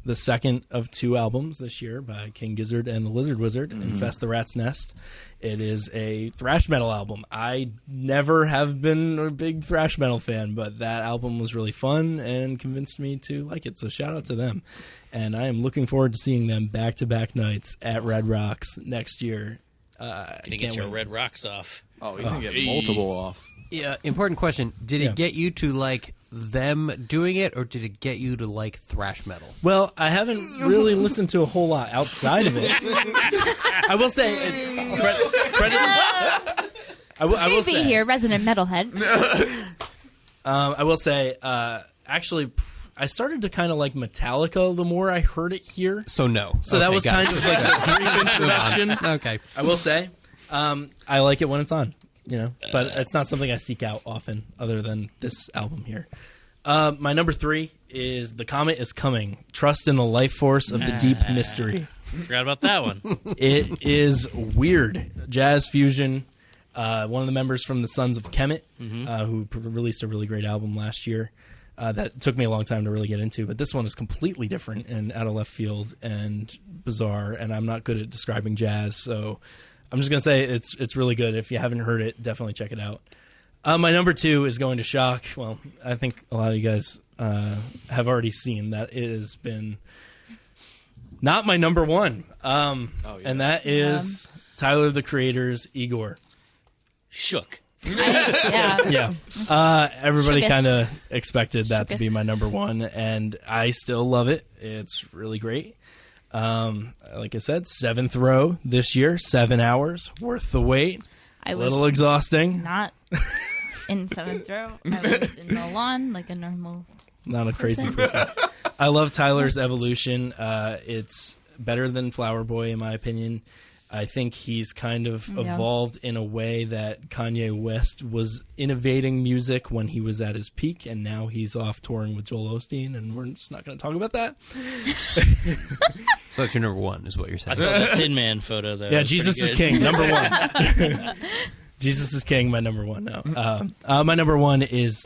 the second of 2 albums this year by King Gizzard and the Lizard Wizard, Infest the Rat's Nest. It is a thrash metal album. I never have been a big thrash metal fan, but that album was really fun and convinced me to like it, so shout out to them. And I am looking forward to seeing them back-to-back nights at Red Rocks next year. Gonna get your Red Rocks off. Oh, you're going to get multiple off. Yeah, important question. Did it get you to like them doing it, or did it get you to like thrash metal? Well, I haven't really listened to a whole lot outside of it. I will say, I will Be say here, resident metalhead. I will say, actually, I started to kind of like Metallica the more I heard it here. So no. So that was kind of like the brief introduction. Okay. I will say, I like it when it's on, but it's not something I seek out often other than this album here. My number 3 is The Comet Is Coming. Trust in the life force of the deep mystery. Forgot about that one. It is weird. Jazz fusion. One of the members from the Sons of Kemet, who released a really great album last year. That took me a long time to really get into, but this one is completely different and out of left field and bizarre, and I'm not good at describing jazz, so I'm just going to say it's really good. If you haven't heard it, definitely check it out. My number 2 is going to shock. Well, I think a lot of you guys have already seen that it has been not my number 1, and that is Tyler, the Creator's Igor. Shook. Yeah. Everybody Shooketh. kind of expected that to be my number 1, and I still love it. It's really great. Like I said, 7th row this year, 7 hours, worth the wait. I A was little exhausting. not in 7th row. I was in the lawn like a normal. Not a crazy person. I love Tyler's evolution. It's better than Flower Boy, in my opinion. I think he's kind of evolved in a way that Kanye West was innovating music when he was at his peak, and now he's off touring with Joel Osteen, and we're just not going to talk about that. So that's your number 1, is what you're I saying. saw the Tin Man photo, though. Yeah, It was Jesus is pretty King, good. number 1. Jesus is King, my number 1 now. My number 1 is...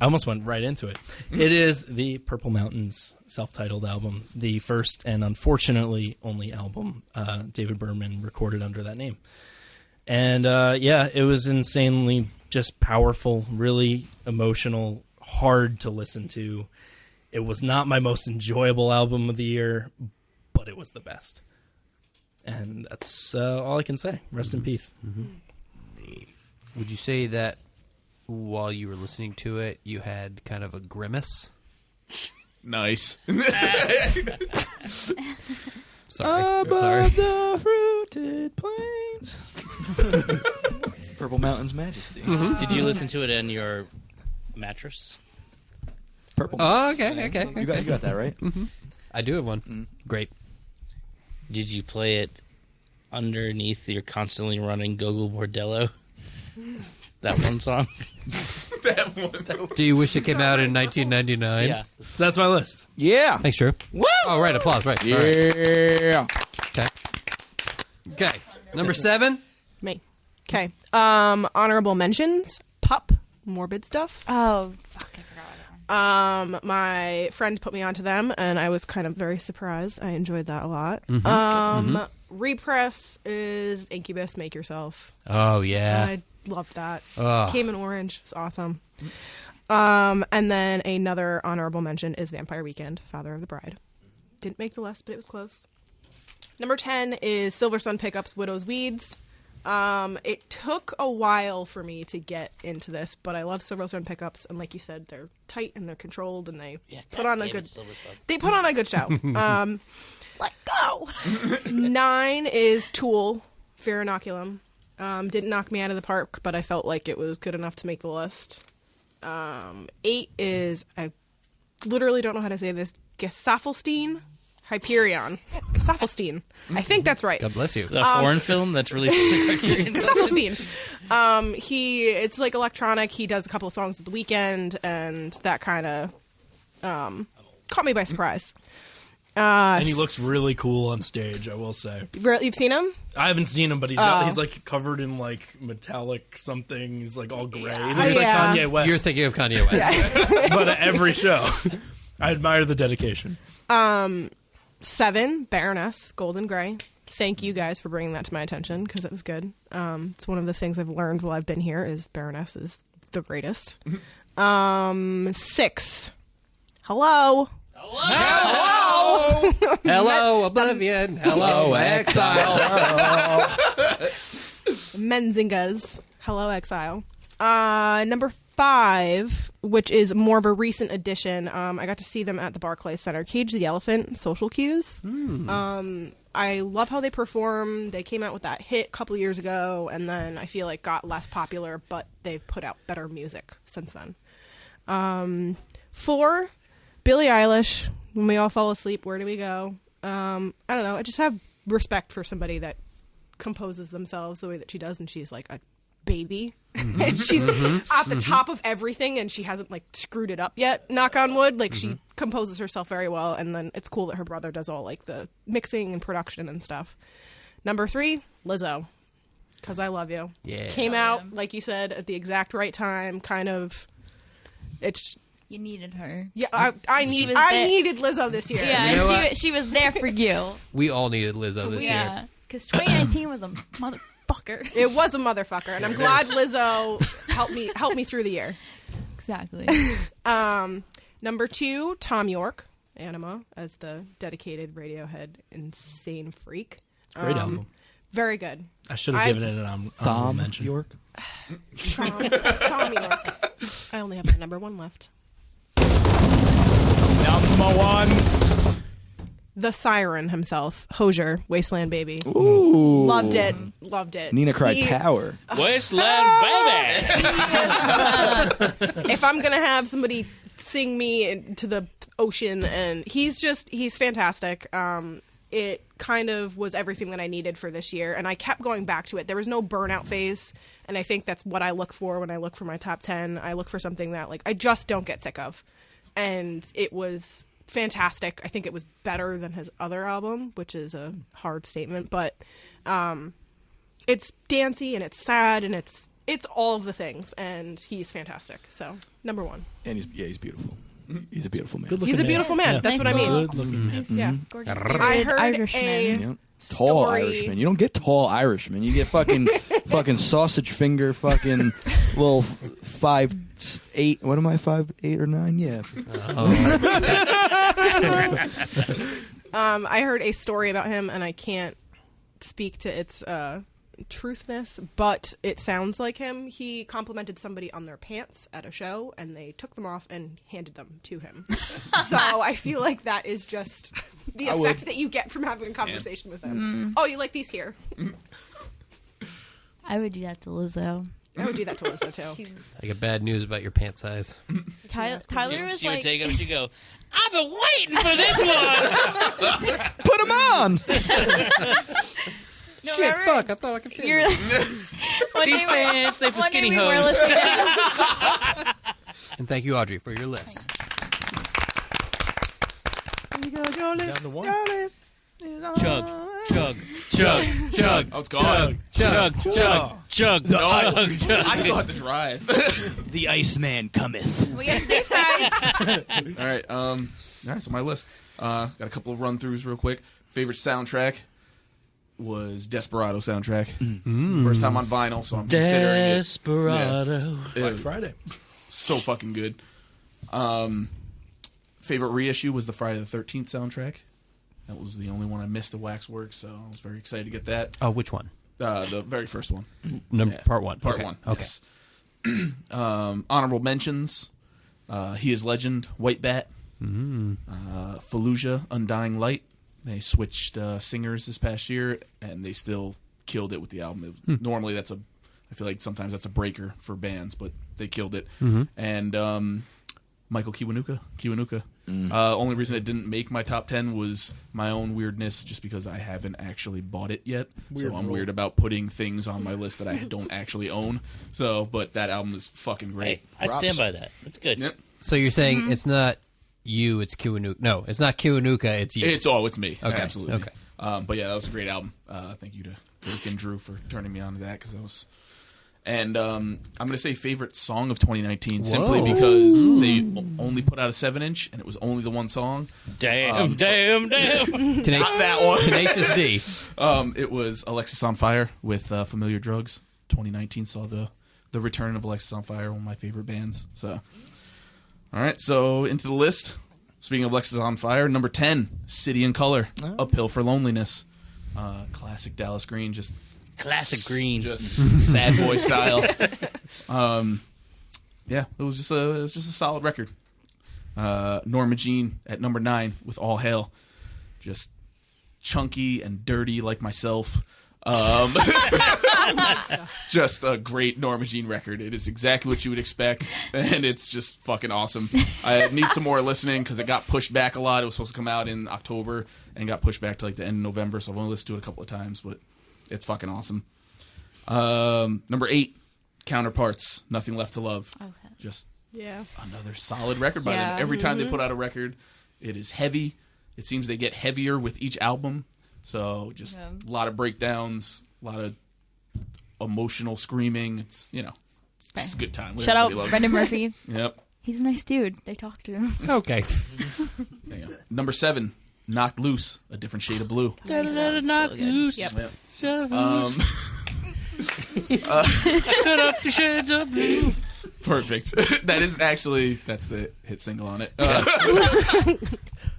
I almost went right into it. It is the Purple Mountains self-titled album, the first and unfortunately only album David Berman recorded under that name. And it was insanely just powerful, really emotional, hard to listen to. It was not my most enjoyable album of the year, but it was the best. And that's all I can say. Rest in peace. Would you say that while you were listening to it, you had kind of a grimace? Nice. Sorry. Above Sorry. the fruited plains. Purple Mountain's Majesty. Did you listen to it in your mattress? Purple. Oh, okay. You got that right. I do have one. Great. Did you play it underneath your constantly running Gogo Bordello? That one song? Do you wish it came out in 1999? Yeah. So that's my list. Yeah. Thanks, Drew. Woo! Oh, right. Applause. Right. All right. Yeah. Okay. Number 7. Me. Okay. Honorable mentions. Pup. Morbid stuff. Oh, fuck, I forgot about that one. My friend put me onto them, and I was kind of very surprised. I enjoyed that a lot. Repress is Incubus, Make Yourself. Oh, yeah. I loved that. Ugh. Came in orange. It's awesome. And then another honorable mention is Vampire Weekend, Father of the Bride. Didn't make the list, but it was close. Number 10 is Silversun Pickups, Widow's Weeds. It took a while for me to get into this, but I love Silversun Pickups, and like you said, they're tight and they're controlled, and they put on a good. They put on a good show. Let go. 9 is Tool, Fear Inoculum. Didn't knock me out of the park, but I felt like it was good enough to make the list. 8 is, I literally don't know how to say this, Gesaffelstein Hyperion. Gesaffelstein. I think that's right. God bless you. Is that a foreign film that's released in the Criterion? Gesaffelstein. It's like electronic. He does a couple of songs at the weekend, and that kind of caught me by surprise. And he looks really cool on stage, I will say. You've seen him? I haven't seen him, but he's like covered in like metallic something. He's like all gray. He looks like Kanye West. You're thinking of Kanye West. But at every show. I admire the dedication. 7, Baroness, Golden Grey. Thank you guys for bringing that to my attention because it was good. It's one of the things I've learned while I've been here is Baroness is the greatest. 6, Hello. Hello! Hello, Oblivion. Hello, Exile. Menzingas. Hello, Exile. Number 5, which is more of a recent addition. I got to see them at the Barclays Center. Cage the Elephant, Social Cues. I love how they perform. They came out with that hit a couple years ago, and then I feel like got less popular, but they've put out better music since then. 4, Billie Eilish. When we all fall asleep, where do we go? I don't know. I just have respect for somebody that composes themselves the way that she does, and she's like a baby. And she's at the top of everything, and she hasn't like screwed it up yet, knock on wood. Like she composes herself very well, and then it's cool that her brother does all like the mixing and production and stuff. Number 3, Lizzo. Because I love you. Yeah. Came out, like you said, at the exact right time, kind of. It's... You needed her. Yeah, I needed Lizzo this year. Yeah, You know and she was there for you. We all needed Lizzo this year. Yeah, because 2019 was a motherfucker. It was a motherfucker, and I'm glad Lizzo helped me through the year. Exactly. Number 2, Tom York, Anima, as the dedicated Radiohead insane freak. Great album. Very good. I should have given it an honorable mention. York. Tom York. I only have my number 1 left. Number 1. The Siren himself, Hozier, Wasteland Baby. Ooh. Loved it. Nina cried tower. Wasteland Baby! If I'm going to have somebody sing me into the ocean, and he's fantastic. It kind of was everything that I needed for this year, and I kept going back to it. There was no burnout phase, and I think that's what I look for when I look for my top 10. I look for something that like I just don't get sick of, and it was fantastic. I think it was better than his other album, which is a hard statement, but it's dancey and it's sad and it's all of the things, and he's fantastic. So number 1. And he's beautiful. He's a beautiful man. He's a beautiful man. Yeah. That's Nice what I mean. Good looking man. Yeah. Gorgeous. I heard Irishman. a Tall story. Irishman. You don't get tall Irishman. You get fucking sausage finger, fucking little 5'8". What am I? 5'8" or 9? Yeah. I heard a story about him, and I can't speak to its truthness, but it sounds like him. He complimented somebody on their pants at a show, and they took them off and handed them to him. So I feel like that is just the effect that you get from having a conversation with him. Oh, you like these here? I would do that to Lizzo. I would do that to Lizzo, too. I got bad news about your pant size. Tyler was She would like... take him and she'd go, I've been waiting for this one! Put him on! No, Shit, remember- fuck, I thought I could feel You're, it. one These day pants, they for one day skinny we were hoes. listening- And thank you, Audrey, for your list. Down to 1. Chug, chug, chug, chug, Oh, it's gone. chug, chug, chug, No, chug, chug. I still have to drive. The Iceman cometh. We got safe rides. All right, so my list. Got a couple of run-throughs real quick. Favorite soundtrack was Desperado soundtrack. First time on vinyl, so I'm considering it. Desperado. Yeah. Friday. So fucking good. Favorite reissue was the Friday the 13th soundtrack. That was the only one I missed of Waxworks, so I was very excited to get that. Oh, which one? The very first one. Part 1. Part Okay. 1. Okay. Yes. Honorable mentions. He Is Legend, White Bat. Fallujah, Undying Light. They switched singers this past year, and they still killed it with the album. Normally, I feel like sometimes that's a breaker for bands, but they killed it. And Michael Kiwanuka. Only reason it didn't make my top 10 was my own weirdness, just because I haven't actually bought it yet. So I'm weird about putting things on my list that I don't actually own. So, but that album is fucking great. Hey, I stand by that. It's good. Yep. So you're saying it's not you, it's Kiwanuka. No, it's not Kiwanuka, it's you. It's me. Okay. Absolutely. Okay. But yeah, that was a great album. Thank you to Kirk and Drew for turning me on to that, because that was. And I'm going to say favorite song of 2019 simply because they only put out a 7-inch and it was only the one song. Damn. Not that one. Tenacious D. It was Alexis on Fire with Familiar Drugs. 2019 saw the return of Alexis on Fire, one of my favorite bands. So, all right, so into the list. Speaking of Alexis on Fire, number 10, City in Color, Uphill for Loneliness. Classic Dallas Green, just sad boy style. Yeah, it was just a solid record. Norma Jean at number 9 with All Hail, just chunky and dirty like myself. Just a great Norma Jean record. It is exactly what you would expect, and it's just fucking awesome. I need some more listening because it got pushed back a lot. It was supposed to come out in October and got pushed back to like the end of November, so I've only listened to it a couple of times, but it's fucking awesome. Number 8, Counterparts, Nothing Left to Love. Okay. Just Yeah. another solid record by them. Every time they put out a record, it is heavy. It seems they get heavier with each album. So just a lot of breakdowns, a lot of emotional screaming. It's, it's just a good time. Shout out Brendan Murphy. Yep. He's a nice dude. They talk to him. Okay. Number 7, Knocked Loose, A Different Shade of Blue. Knocked Loose. Yep. Cut off the shades of blue. Perfect. That's the hit single on it.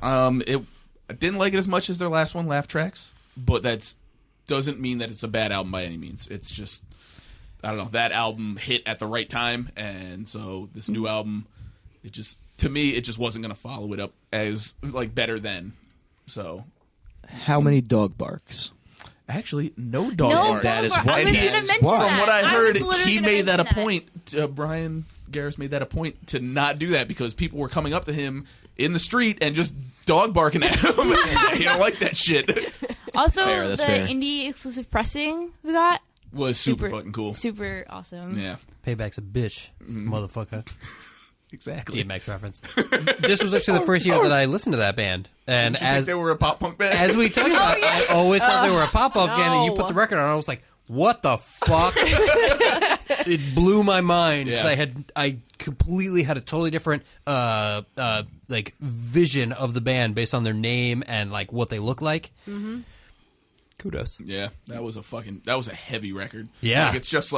I didn't like it as much as their last one, Laugh Tracks, but that doesn't mean that it's a bad album by any means. It's just, I don't know, that album hit at the right time, and so this new album, to me, it just wasn't going to follow it up as, better than. So. How many dog barks? Actually, no dog barks. That is I was going to mention that. From what I heard, he made that a that. point. Brian Garris made that a point to not do that because people were coming up to him in the street and just dog barking at him. He don't like that shit. Also, Fair, the fair. indie exclusive pressing we got Was super fucking cool. Super awesome. Yeah, Payback's a bitch, motherfucker. exactly. DMX reference. This was actually the first year that I listened to that band, and Did you think they were a pop punk band? as we talked about, I always thought they were a pop punk band, and you put the record on, and I was like, "What the fuck?" It blew my mind because I completely had a totally different vision of the band based on their name and like what they look like. Mm-hmm. Kudos. Yeah, that was a heavy record. Yeah. It's just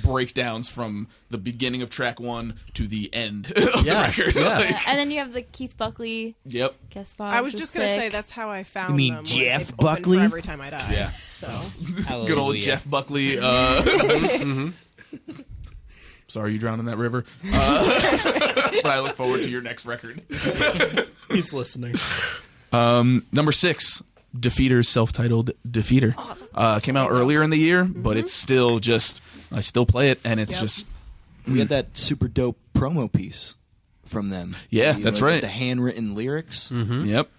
breakdowns from the beginning of track 1 to the end of the record. Yeah. And then you have the Keith Buckley guest spot. I was which just is going to sick. say that's how I found You mean them. was Jeff they've opened Buckley? For Every Time I Die. Yeah. So Good old Jeff Buckley. Sorry you drowned in that river. But I look forward to your next record. He's listening. Number 6, Defeater's self-titled Defeater. Came out earlier in the year, but it's still I still play it, and it's just... We had that super dope promo piece from them. Yeah, that's right. The handwritten lyrics. Yep.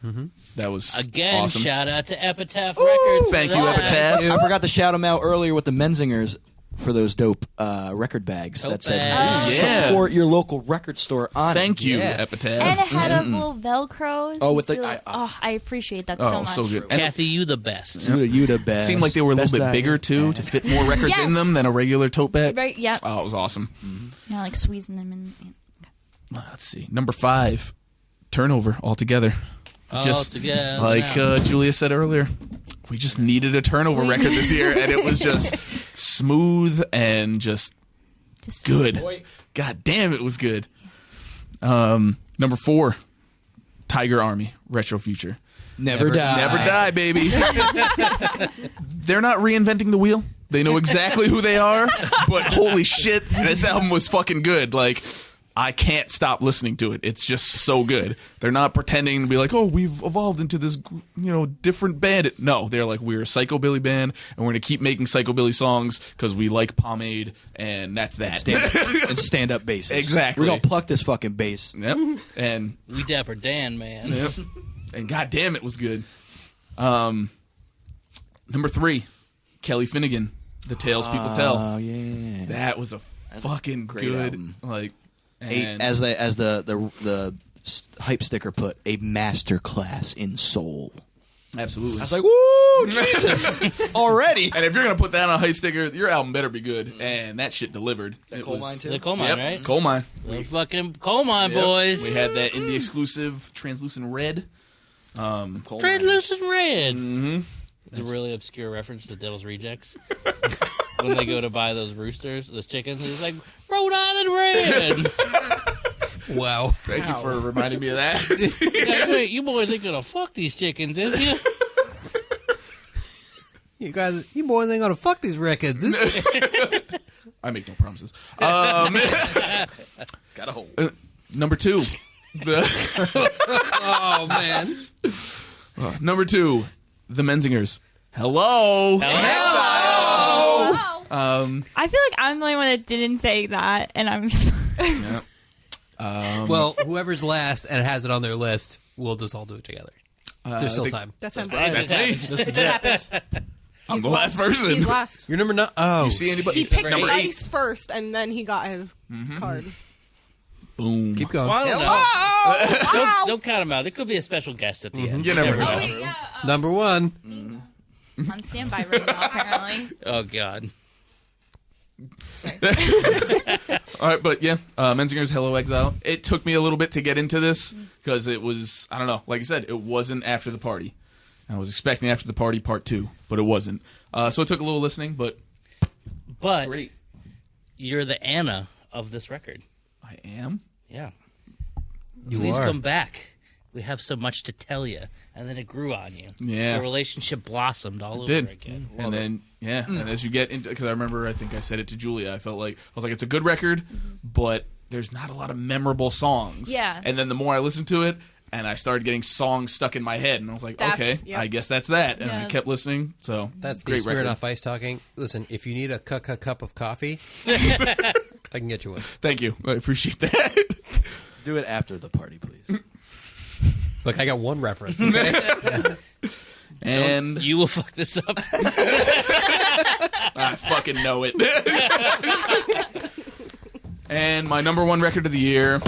That was Again, awesome. shout out to Epitaph Records. Thank for you, that. Epitaph. I forgot to shout them out earlier with the Menzingers for those dope record bags Dope that said bags. Yeah. support your local record store on Thank it. you, Yeah. Epitaph. And it had a little Velcro. Oh, with You the- see, I appreciate that so much. so good. And Kathy, you the best. You the best. it seemed like they were a little Best bit bigger, too, to fit more records in Yes. them than a regular tote bag. Right, yeah. Oh, it was awesome. Like squeezing them in. Let's see. Number 5, Turnover altogether. Just Altogether. like Julia said earlier, we just needed a turnover record this year, and it was just smooth and just good. God damn, it was good. Number 4, Tiger Army, Retro Future. Never die. Never die, baby. They're not reinventing the wheel. They know exactly who they are, but holy shit, this album was fucking good. I can't stop listening to it. It's just so good. They're not pretending to be like, oh, we've evolved into this, different band. No, they're like, we're a psychobilly band, and we're going to keep making psychobilly songs because we like pomade, and that's that. And stand-up basses. Exactly. We're going to pluck this fucking bass. Yep. And We Dapper Dan, man. yep. And goddamn, it was good. Number 3, Kelly Finnegan, The Tales People Tell. Oh, yeah. That was a fucking great good album. And As the hype sticker put, a master class in soul. absolutely. I was like, woo, Jesus, already. And if you're gonna put that on a hype sticker, your album better be good. And that shit delivered. It Coal was- Mine too? The coal mine, Yep, right? Coal Mine. The fucking coal mine, boys. We had that indie exclusive translucent red. Coal Mine. Translucent red. Mm-hmm. It's a really obscure reference to Devil's Rejects. When they go to buy those roosters, those chickens, it's like, Rhode Island red. Wow. Thank you for reminding me of that. Yeah, you boys ain't gonna fuck these chickens, is you? You boys ain't gonna fuck these records, is it? I make no promises. Got a hole. Number 2. Oh man. Number 2, The Menzingers. Hello. Oh. Um, I feel like I'm the only one that didn't say that, and I'm. yeah. Well, whoever's last and has it on their list, we'll just all do it together. There's still time. That's him. That's me. It just happened. I'm the last person. He's last. You're number 9. Oh, You see anybody? He picked Number 8. ice first, and then he got his card. Boom. keep going. Well, I don't know. Wow. Don't count them out. There could be a special guest at the end. You never Oh, know. wait, yeah. Number 1. On standby right now, apparently. Oh, God. All right, but yeah, Menzinger's Hello Exile. It took me a little bit to get into this because it was, I don't know, like I said, it wasn't after the party. I was expecting after the party part 2, but it wasn't. So it took a little listening, but great. You're the Anna of this record. I am. Yeah. You Please are. come back. We have so much to tell you. And then it grew on you. Yeah. The relationship blossomed all over Did. again. And then, and as you get into, because I remember, I think I said it to Julia, I was like, it's a good record, but there's not a lot of memorable songs. Yeah. And then the more I listened to it, and I started getting songs stuck in my head, and I was like, okay, Yep. I guess that's that. And I Yeah. kept listening, so That's the great record. Smirnoff Ice talking. Listen, if you need a cup of coffee, I can get you one. Thank you. I appreciate that. Do it after the party, please. Look, I got one reference. Okay? And You will fuck this up. I fucking know it. And my number 1 record of the year,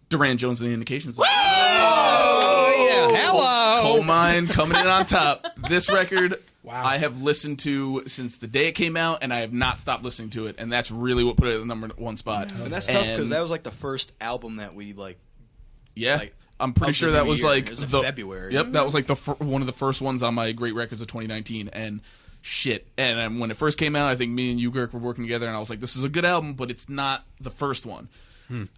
Duran Jones and the Indications. Oh, yeah. Hello. Coal Mine coming in on top. This record, I have listened to since the day it came out, and I have not stopped listening to it. And that's really what put it at the number 1 spot. And that's tough because that was like the first album that we Yeah. like, I'm pretty of sure the that new was year. like It was in the February. Yep, that was like the one of the first ones on my great records of 2019. And shit. And when it first came out, I think me and you, Girk, were working together, and I was like, this is a good album, but it's not the first one.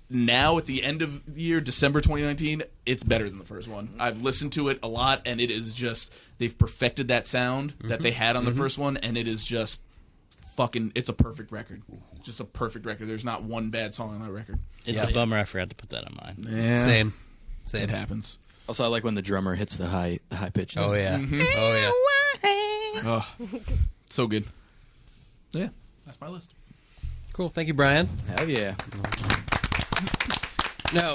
Now, at the end of the year, December 2019, it's better than the first one. I've listened to it a lot, and it is just, they've perfected that sound that they had on the first one, and it is just fucking, it's a perfect record. Just a perfect record. There's not one bad song on that record. It's a bummer I forgot to put that on mine. Yeah. Same. It happens. Also, I like when the drummer hits the high pitch. Oh, yeah. Oh, yeah. Oh, so good. Yeah, that's my list. Cool. Thank you, Brian. Hell yeah. No,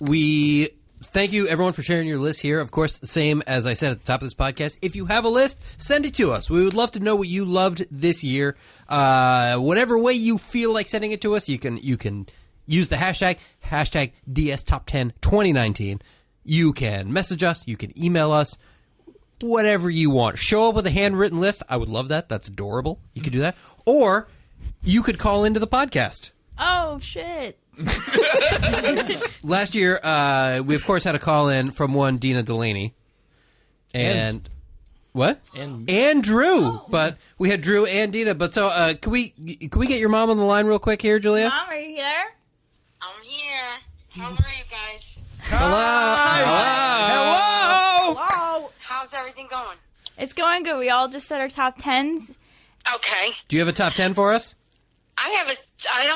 we thank you, everyone, for sharing your list here. Of course, the same as I said at the top of this podcast. If you have a list, send it to us. We would love to know what you loved this year. Whatever way you feel like sending it to us, you can use the hashtag DSTop102019. You can message us. You can email us. Whatever you want. Show up with a handwritten list. I would love that. That's adorable. You could do that. Or you could call into the podcast. Oh, shit. Last year, we of course had a call in from one Dina Delaney, and what? And Drew, but we had Drew and Dina. But so, can we get your mom on the line real quick here, Julia? Mom, are you there? I'm here. How are you guys? Hello. Hello. How's everything going? It's going good. We all just said our top 10s, Okay. Do you have a top 10 for us? I have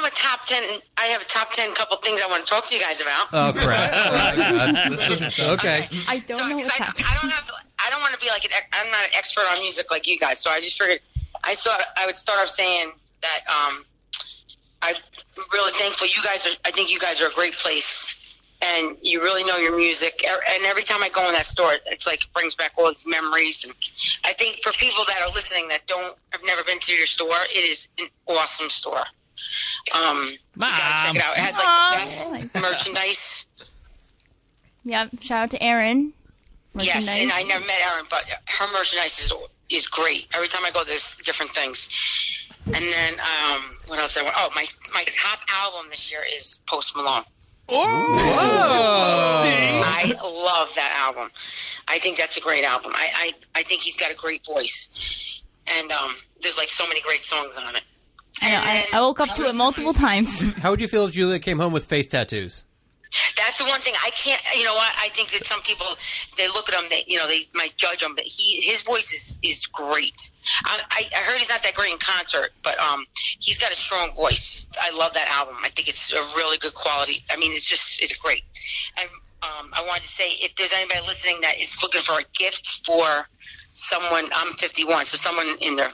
a top 10. I have a top 10 couple things I want to talk to you guys about. Oh, crap. Okay. I don't know what's happening. I don't want to be like I'm not an expert on music like you guys, so I just figured I would start off saying that I'm really thankful. I think you guys are a great place. And you really know your music. And every time I go in that store, it's like it brings back all these memories. And I think for people that are listening that have never been to your store, it is an awesome store. You gotta check it out. It has like the best merchandise. Yep. Shout out to Erin. Yes, and I never met Erin, but her merchandise is great. Every time I go, there's different things. And then what else? My top album this year is Post Malone. Oh! I love that album. I think that's a great album. I think he's got a great voice, and there's like so many great songs on it. I woke up to it multiple times. How would you feel if Julia came home with face tattoos? That's the one thing I can't. You know what? I think that some people, they look at him, they might judge him, but his voice is great. I heard he's not that great in concert, but he's got a strong voice. I love that album. I think it's a really good quality. I mean, it's great. And I wanted to say, if there's anybody listening that is looking for a gift for someone, I'm 51, so someone in their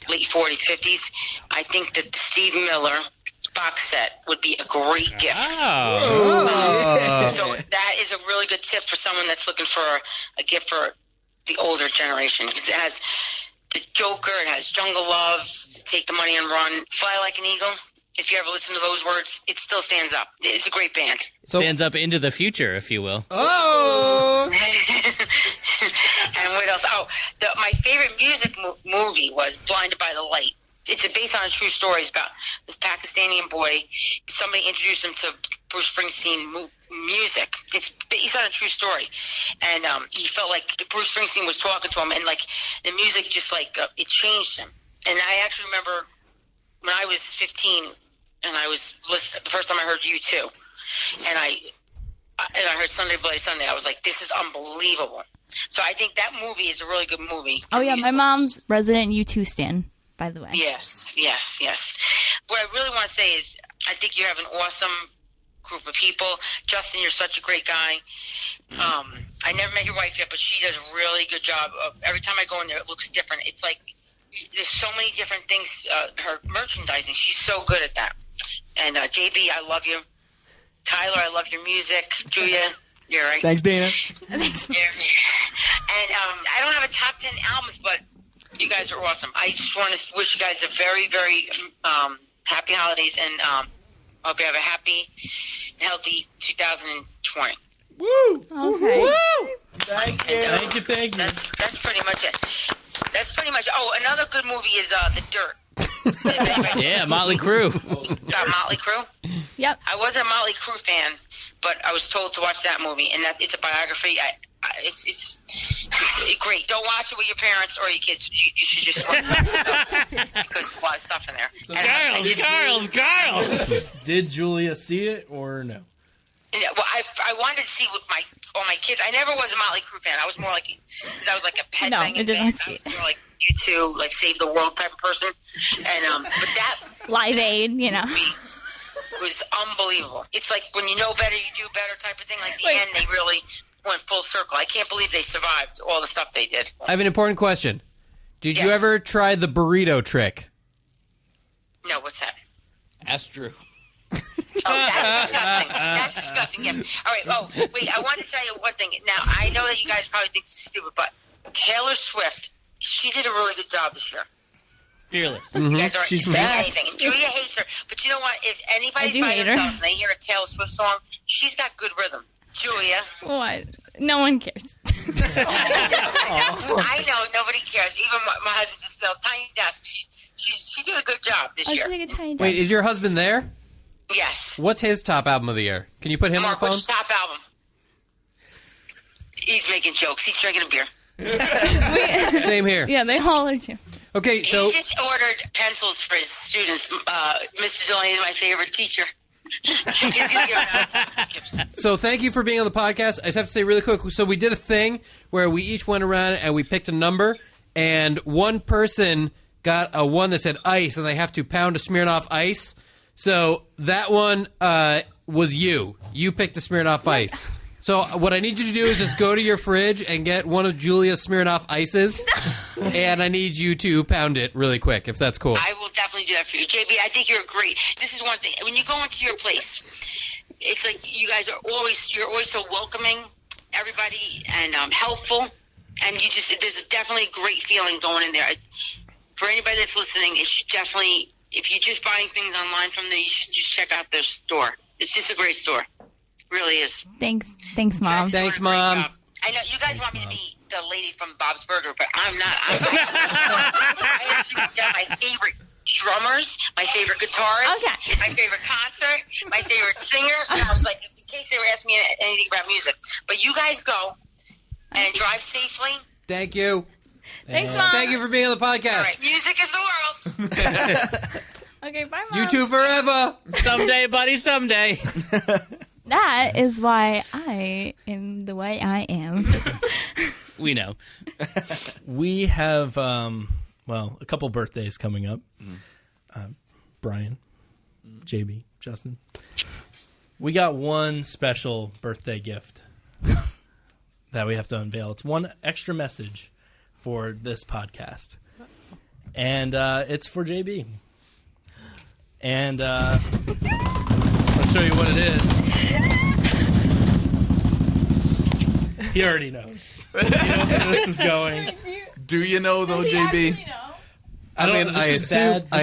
late 40s, 50s, I think that the Steve Miller box set would be a great gift. So that is a really good tip for someone that's looking for a gift for the older generation, because it has the Joker, it has Jungle Love, Take the Money and Run, Fly Like an Eagle. If you ever listen to those words, it still stands up. It's a great band. Stands up into the future, if you will. Oh! And what else? My favorite music movie was Blinded by the Light. It's based on a true story. It's about this Pakistani boy. Somebody introduced him to Bruce Springsteen music. It's based on a true story. And he felt like Bruce Springsteen was talking to him, and like the music just like it changed him. And I actually remember when I was 15 and I was listening, the first time I heard U2, and I heard Sunday Bloody Sunday, I was like, this is unbelievable. So I think that movie is a really good movie. Oh yeah, my mom's resident U2 stan, by the way. Yes. What I really want to say is I think you have an awesome group of people. Justin, you're such a great guy. I never met your wife yet, but she does a really good job of every time I go in there, it looks different. It's like there's so many different things. Her merchandising, she's so good at that. And JB, I love you. Tyler, I love your music. Julia, you're right. Thanks, Dana. And I don't have a top 10 albums, but you guys are awesome. I just want to wish you guys a very, very happy holidays, and hope you have a happy, healthy 2020. Woo! Okay. Woo! Thank you. Thank you. That's pretty much it. Oh, another good movie is The Dirt. Yeah, Motley Crue. Motley Crue? Yep. I wasn't a Motley Crue fan, but I was told to watch that movie, and that it's a biography. It's great. Don't watch it with your parents or your kids. You should just watch it because there's a lot of stuff in there. So Carls. Did Julia see it or no? Yeah, well, I wanted to see with all my kids. I never was a Motley Crue fan. I was more like, because I was like a headbanging band. I was more like U2, like Save the World type of person. And but that Live Aid, was unbelievable. It's like when you know better, you do better type of thing. Like the end, they really went full circle. I can't believe they survived all the stuff they did. I have an important question. Did you ever try the burrito trick? No, what's that? Ask Drew. Oh, that's disgusting. That's disgusting, yes. All right, wait, I want to tell you one thing. Now, I know that you guys probably think this is stupid, but Taylor Swift, she did a really good job this year. Fearless. You guys aren't She's saying back. anything. And Julia hates her. But you know what? If anybody's by hate her. themselves and they hear a Taylor Swift song, she's got good rhythm. Julia. What? No one cares. I know, nobody cares. Even my husband just spelled Tiny Desk. She did a good job this year. Wait, is your husband there? Yes. What's his top album of the year? Can you put him Mark, on the phone? what's your top album? He's making jokes. He's drinking a beer. Same here. Yeah, they all are too. Okay, so he just ordered pencils for his students. Mr. Delaney is my favorite teacher. He's gonna give out some gifts. So thank you for being on the podcast. I just have to say really quick, so we did a thing where we each went around and we picked a number, and one person got a one that said ice, and they have to pound a Smirnoff Ice. So that one was you. You picked the Smirnoff Ice. So what I need you to do is just go to your fridge and get one of Julia's Smirnoff Ices, and I need you to pound it really quick, if that's cool. I will definitely do that for you. JB, I think you're great. This is one thing. When you go into your place, it's like you guys are you're always so welcoming, everybody, and helpful. And there's definitely a great feeling going in there. For anybody that's listening, it should definitely, if you're just buying things online from there, you should just check out their store. It's just a great store. Really is. Thanks, Mom. Thanks, Mom. I know you guys want me to be the lady from Bob's Burger, but I'm not. I actually wrote down my favorite drummers, my favorite guitarist, my favorite concert, my favorite singer. And I was like, in case they were asking me anything about music. But you guys go and drive safely. Thank you. Thanks, Mom. Thank you for being on the podcast. All right, music is the world. Okay, bye, Mom. You two forever. Someday, buddy, someday. That is why I am the way I am. We know. We have, a couple birthdays coming up. Brian, JB, Justin. We got one special birthday gift that we have to unveil. It's one extra message for this podcast. And it's for JB. And I'll show you what it is. He already knows. He knows where this is going. Do you know, though, JB? I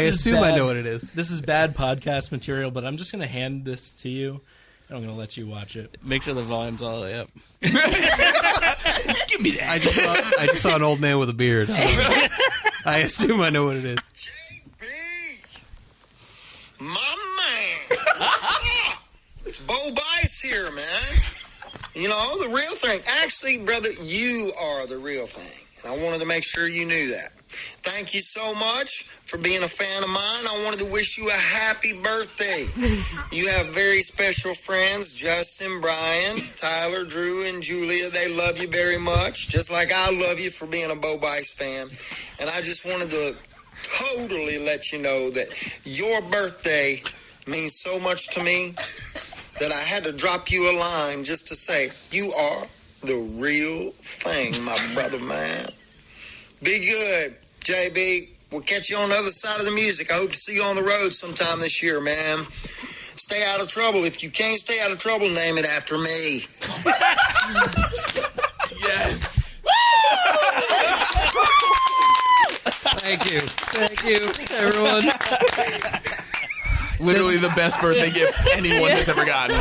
assume I know what it is. This is bad podcast material, but I'm just going to hand this to you, and I'm going to let you watch it. Make sure the volume's all the way up. Give me that. I just saw an old man with a beard. I assume I know what it is. JB, my man, what's up? It's Bo Bice here, man. You know, the real thing. Actually, brother, you are the real thing. And I wanted to make sure you knew that. Thank you so much for being a fan of mine. I wanted to wish you a happy birthday. You have very special friends, Justin, Brian, Tyler, Drew, and Julia. They love you very much, just like I love you for being a Bo Bice fan. And I just wanted to totally let you know that your birthday means so much to me that I had to drop you a line just to say, you are the real thing, my brother, man. Be good, JB. We'll catch you on the other side of the music. I hope to see you on the road sometime this year, man. Stay out of trouble. If you can't stay out of trouble, name it after me. Yes. Thank you, everyone. Literally the best birthday gift anyone has ever gotten.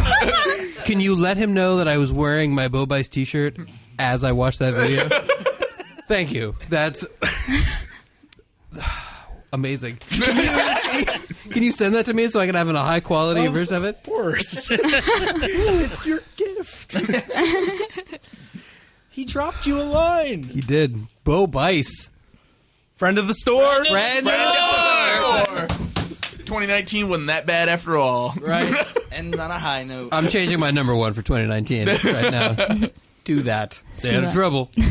Can you let him know that I was wearing my Bo Bice t-shirt as I watched that video? Thank you. That's amazing. Can you send that to me so I can have a high quality version of it? Of course. It's your gift. He dropped you a line. He did. Bo Bice. Friend of the store. Friend of the store. 2019 wasn't that bad after all. Right. Ends on a high note. I'm changing my number one for 2019 right now. Do that. Stay out of trouble. Or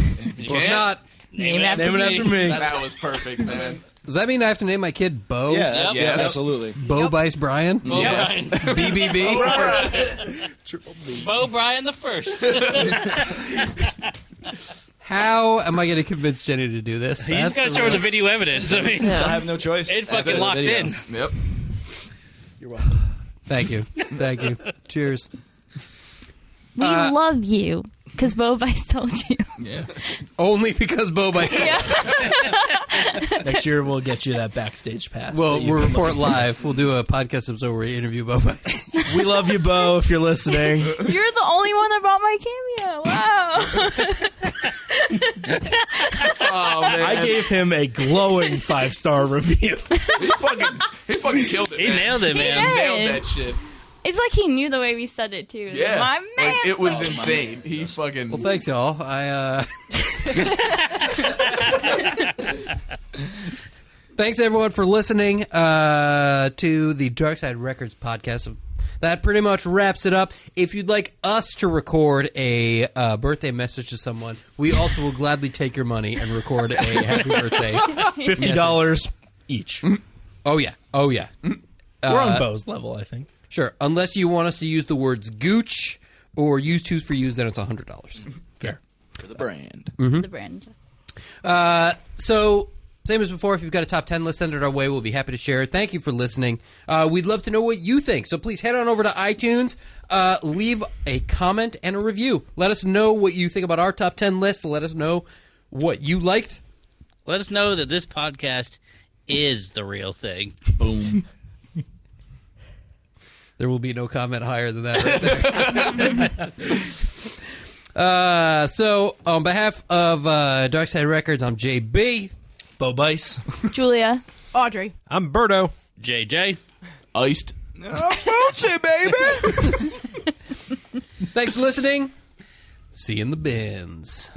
if not, Name it after me. That was perfect, man. does that mean I have to name my kid Bo? Yeah, Yep. Yes. absolutely. Bo Bice Brian? Bo Brian. BBB? Bo Brian the first. How am I going to convince Jenny to do this? You just got to show her the video evidence. I mean, So I have no choice. it fucking locked in. Yep. You're welcome. Thank you. Cheers. We love you because Bo Bice told you. Yeah. Only because Bo Bice. Yeah. Next year we'll get you that backstage pass. Well, that you've we'll been report looking for. live. We'll do a podcast episode where we interview Bo Bice. We love you, Bo, if you're listening. You're the only one that bought my cameo. Wow. Oh man. I gave him a glowing 5-star review. He fucking killed it. He man. nailed it, He man. did. Nailed that shit. It's like he knew the way we said it too. Yeah. My man. Like, it was insane. He fucking. Well, thanks, y'all. Thanks, everyone, for listening to the Darkside Records podcast. That pretty much wraps it up. If you'd like us to record a birthday message to someone, we also will gladly take your money and record a happy birthday. $50 each. Oh yeah. We're on Bo's level, I think. Sure, unless you want us to use the words gooch or use tooth for use, then it's $100. Fair. For the brand. The brand. So, same as before, if you've got a top 10 list, send it our way. We'll be happy to share it. Thank you for listening. We'd love to know what you think. So please head on over to iTunes, leave a comment and a review. Let us know what you think about our top 10 list. Let us know what you liked. Let us know that this podcast is the real thing. Boom. There will be no comment higher than that right there. So, on behalf of Darkside Records, I'm JB. Bo Bice. Julia. Audrey. I'm Birdo. JJ. Iced. Moochie, baby! Thanks for listening. See you in the bins.